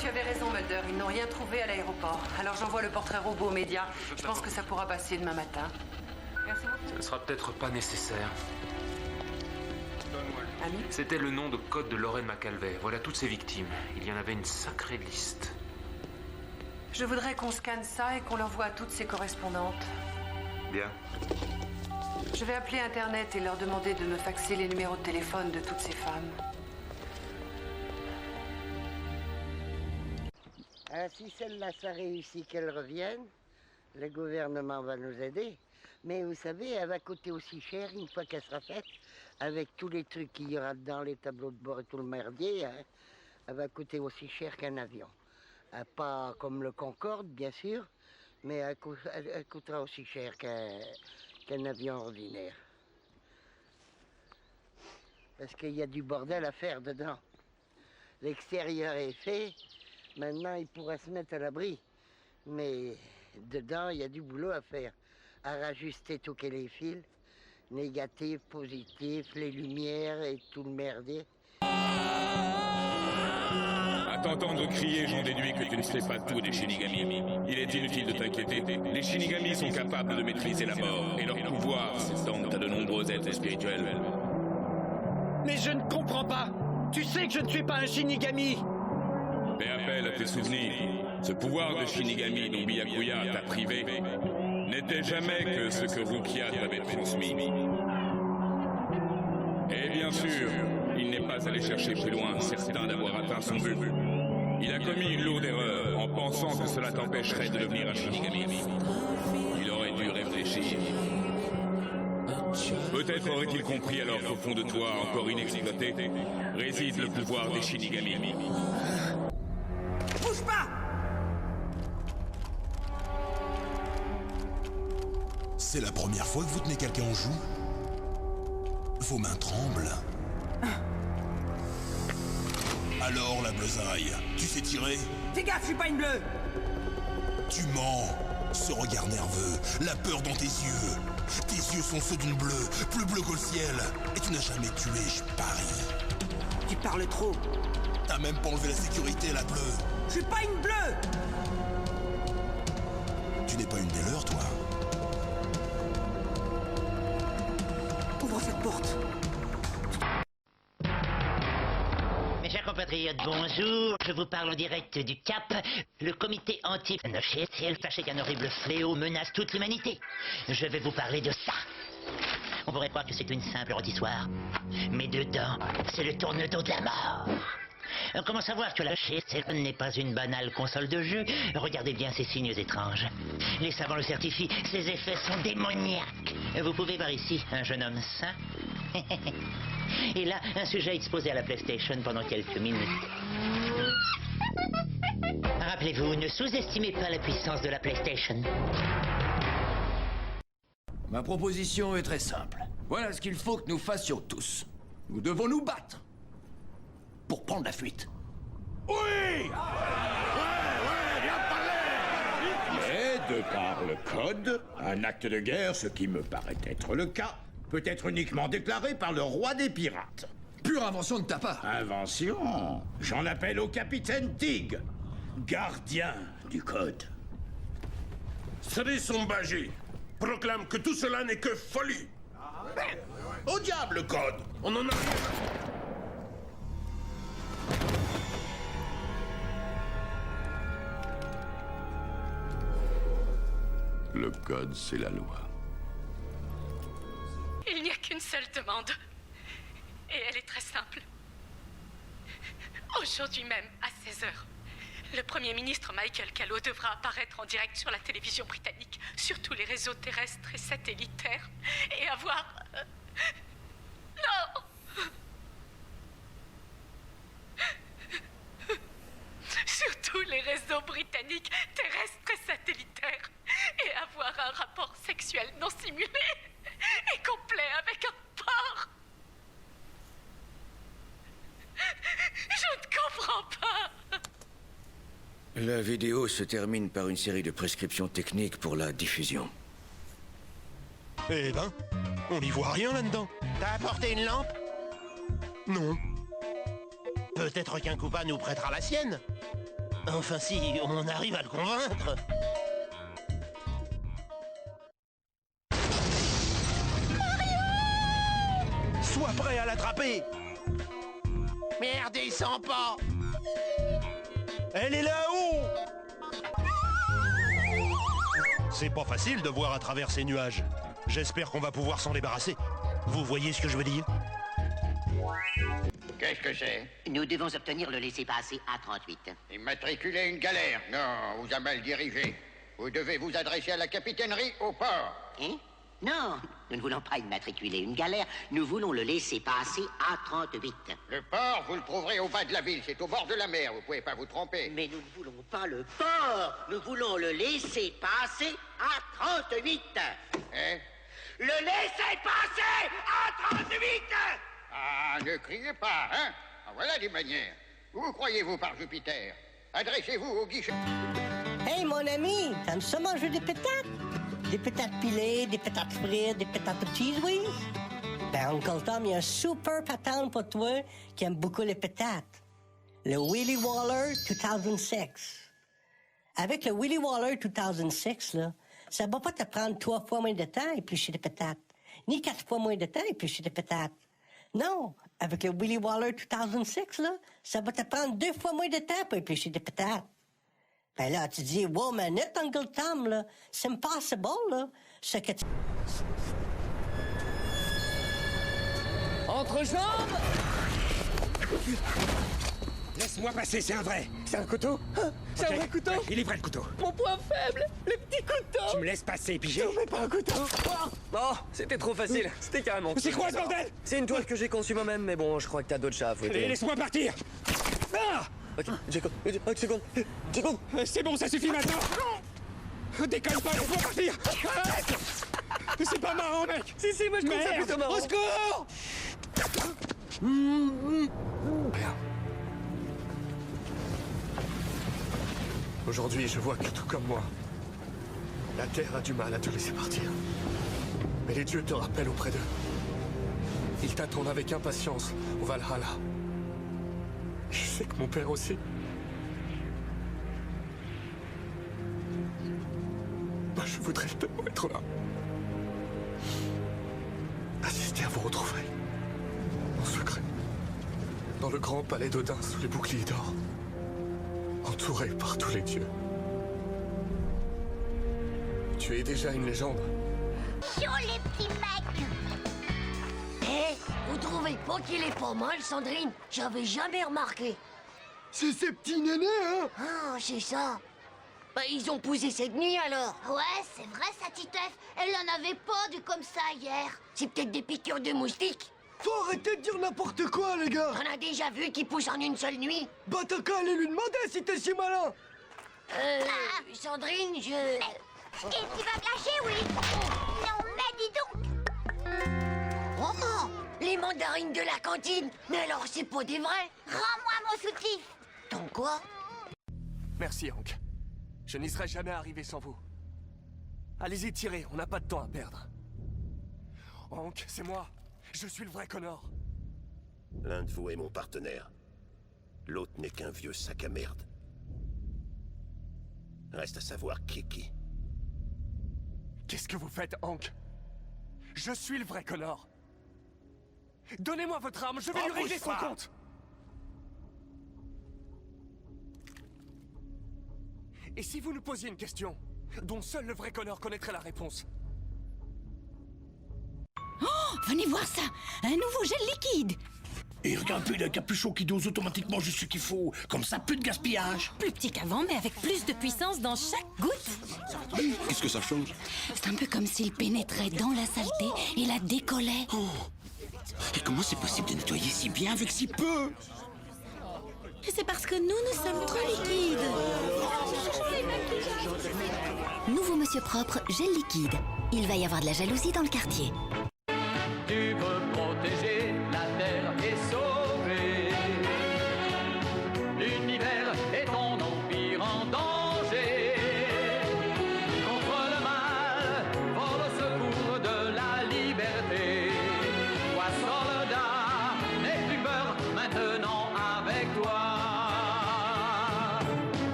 Tu avais raison, Mulder. Ils n'ont rien trouvé à l'aéroport. Alors j'envoie le portrait robot aux médias. Je pense que ça pourra passer demain matin. Merci beaucoup. Ce ne sera peut-être pas nécessaire. C'était le nom de code de Lauren McAlvey. Voilà toutes ses victimes. Il y en avait une sacrée liste. Je voudrais qu'on scanne ça et qu'on l'envoie à toutes ses correspondantes. Bien. Je vais appeler Internet et leur demander de me faxer les numéros de téléphone de toutes ces femmes. Si celle-là, ça réussit qu'elle revienne, le gouvernement va nous aider. Mais vous savez, elle va coûter aussi cher une fois qu'elle sera faite, avec tous les trucs qu'il y aura dedans, les tableaux de bord et tout le merdier. Hein, elle va coûter aussi cher qu'un avion. Pas comme le Concorde, bien sûr, mais elle coûtera aussi cher qu'un avion ordinaire. Parce qu'il y a du bordel à faire dedans. L'extérieur est fait, maintenant il pourra se mettre à l'abri. Mais dedans, il y a du boulot à faire. À rajuster tous les fils, négatifs, positifs, les lumières et tout le merdier. À t'entendre crier, j'en déduis que tu ne sais pas tout des Shinigami. Il est inutile de t'inquiéter. Les Shinigami sont capables de maîtriser la mort, et leur pouvoir s'étend à de nombreux êtres spirituels. Mais je ne comprends pas. Tu sais que je ne suis pas un Shinigami. Fais appel à tes souvenirs. Ce pouvoir de Shinigami dont Byakuya t'a privé n'était jamais que ce que Rukia t'avait transmis. Et bien sûr, il n'est pas allé chercher plus loin, certain d'avoir atteint son but. Il a commis une lourde erreur en pensant que cela t'empêcherait de devenir un Shinigami. Il aurait dû réfléchir. Peut-être aurait-il compris alors qu'au fond de toi, encore inexploité, réside le pouvoir des Shinigami. Bouge pas! C'est la première fois que vous tenez quelqu'un en joue? Vos mains tremblent. Alors, la bleusaille, tu sais tirer? Fais gaffe, je suis pas une bleue! Tu mens. Ce regard nerveux, la peur dans tes yeux. Tes yeux sont ceux d'une bleue, plus bleue que le ciel. Et tu n'as jamais tué, je parie. Tu parles trop. T'as même pas enlevé la sécurité, la bleue. Je suis pas une bleue! Tu n'es pas une des leurs, toi? porte. Mes chers compatriotes, bonjour. Je vous parle en direct du Cap. Le comité anti-NHCL. Sachez qu'un horrible fléau menace toute l'humanité. Je vais vous parler de ça. On pourrait croire que c'est une simple rôtissoire. Mais dedans, c'est le tourne-dos de la mort. Comment savoir que la NHCL n'est pas une banale console de jeu? Regardez bien ces signes étranges. Les savants le certifient, ces effets sont démoniaques. Vous pouvez voir ici un jeune homme sain. Et là, un sujet exposé à la PlayStation pendant quelques minutes. Rappelez-vous, ne sous-estimez pas la puissance de la PlayStation. Ma proposition est très simple. Voilà ce qu'il faut que nous fassions tous. Nous devons nous battre pour prendre la fuite. Oui! Ouais, bien parlé! Mais de par le code, un acte de guerre, ce qui me paraît être le cas, peut être uniquement déclaré par le roi des pirates. Pure invention de ta part. Invention? J'en appelle au capitaine Tig, gardien du code. Srisombaji proclame que tout cela n'est que folie. Au diable, le code! On en a rien à... Le code, c'est la loi. Il n'y a qu'une seule demande. Et elle est très simple. Aujourd'hui même, à 16h, le Premier ministre Michael Callow devra apparaître en direct sur la télévision britannique, sur tous les réseaux terrestres et satellitaires, et avoir... Non! Sur tous les réseaux britanniques, terrestres et satellitaires, et avoir un rapport sexuel non simulé et complet avec un porc. Je ne comprends pas. La vidéo se termine par une série de prescriptions techniques pour la diffusion. Eh ben, on n'y voit rien là-dedans. T'as apporté une lampe? Non. Peut-être qu'un copain nous prêtera la sienne. Enfin, si on arrive à le convaincre. Sois prêt à l'attraper. Merde, il sent pas. Elle est là-haut. C'est pas facile de voir à travers ces nuages. J'espère qu'on va pouvoir s'en débarrasser. Vous voyez ce que je veux dire? Qu'est-ce que c'est? Nous devons obtenir le laissez-passer A38. Immatriculer une galère? Non, vous a mal dirigé. Vous devez vous adresser à la capitainerie au port. Hein? Non, nous ne voulons pas immatriculer une galère, nous voulons le laisser-passer A38. Le port, vous le trouverez au bas de la ville, c'est au bord de la mer, vous pouvez pas vous tromper. Mais nous ne voulons pas le port, nous voulons le laisser-passer A38. Hein? Le laisser-passer A38! Ah, ne criez pas, hein? Ah, voilà des manières. Où croyez-vous par Jupiter? Adressez-vous au guichet. Hey, mon ami, t'aimes ça manger des pétates? Des pétates pilées, des pétates frites, des pétates de cheese whiz? Ben, Uncle Tom, il y a un super patente pour toi qui aime beaucoup les pétates. Le Willy Waller 2006. Avec le Willy Waller 2006, là, ça va pas te prendre 3 fois moins de temps à éplucher des pétates, ni 4 fois moins de temps à éplucher des pétates. Non, avec le Willy Waller 2006, là, ça va te prendre 2 fois moins de temps pour éplucher des pétates. Ben là, tu dis, wow, minute, Uncle Tom, là, c'est impossible, là, ce que tu... Entre jambes! Laisse-moi passer, c'est un vrai. C'est un couteau? Hein? C'est un vrai couteau? Il est vrai, le couteau. Mon point faible, le petit couteau. Tu me laisses passer, pigé? Non, mais pas un couteau. Oh, c'était trop facile. C'était carrément... C'est quoi ce bordel? C'est une toile que j'ai conçue moi-même, mais bon, je crois que t'as d'autres chats à fouetter. Allez, laisse-moi partir. Ah! Ok, Jacob, seconde. C'est bon, ça suffit maintenant. Déconne pas, laisse-moi partir. Arrête. C'est pas marrant, mec. Si, moi je trouve ça plutôt marrant. Au secours. Rien. Aujourd'hui, je vois que tout comme moi, la Terre a du mal à te laisser partir. Mais les dieux te rappellent auprès d'eux. Ils t'attendent avec impatience au Valhalla. Je sais que mon père aussi. Moi, je voudrais tellement être là. Assister à vous retrouverai. En secret. Dans le grand palais d'Odin sous les boucliers d'or. Entouré par tous les dieux. Tu es déjà une légende. Sur les petits mecs. Vous trouvez pas qu'il est pas mal, Sandrine? J'avais jamais remarqué. C'est ces petits nénés, hein? Ah, c'est ça. Bah, ils ont poussé cette nuit, alors. Ouais, c'est vrai, sa titeuf. Elle en avait pas du comme ça hier. C'est peut-être des piqûres de moustiques. Faut arrêter de dire n'importe quoi, les gars. On a déjà vu qu'ils poussent en une seule nuit. Bah, t'as qu'à aller lui demander si t'es si malin. Sandrine, je... Et tu vas gâcher, oui? Non, mais dis donc. Oh, les mandarines de la cantine. Mais alors, c'est pas des vrais. Rends-moi mon soutif. Ton quoi? Merci, Hank. Je n'y serais jamais arrivé sans vous. Allez-y, tirez, on n'a pas de temps à perdre. Hank, c'est moi. Je suis le vrai Connor. L'un de vous est mon partenaire. L'autre n'est qu'un vieux sac à merde. Reste à savoir qui est qui. Qu'est-ce que vous faites, Hank? Je suis le vrai Connor. Donnez-moi votre arme, je vais lui régler son compte. Et si vous nous posiez une question, dont seul le vrai Connor connaîtrait la réponse? Oh, venez voir ça! Un nouveau gel liquide! Et regarde plus le capuchon qui dose automatiquement juste ce qu'il faut. Comme ça, plus de gaspillage. Plus petit qu'avant, mais avec plus de puissance dans chaque goutte. Qu'est-ce que ça change? C'est un peu comme s'il pénétrait dans la saleté et la décollait. Oh. Et comment c'est possible de nettoyer si bien avec si peu? Et c'est parce que nous sommes trop liquides. Nouveau Monsieur Propre, gel liquide. Il va y avoir de la jalousie dans le quartier.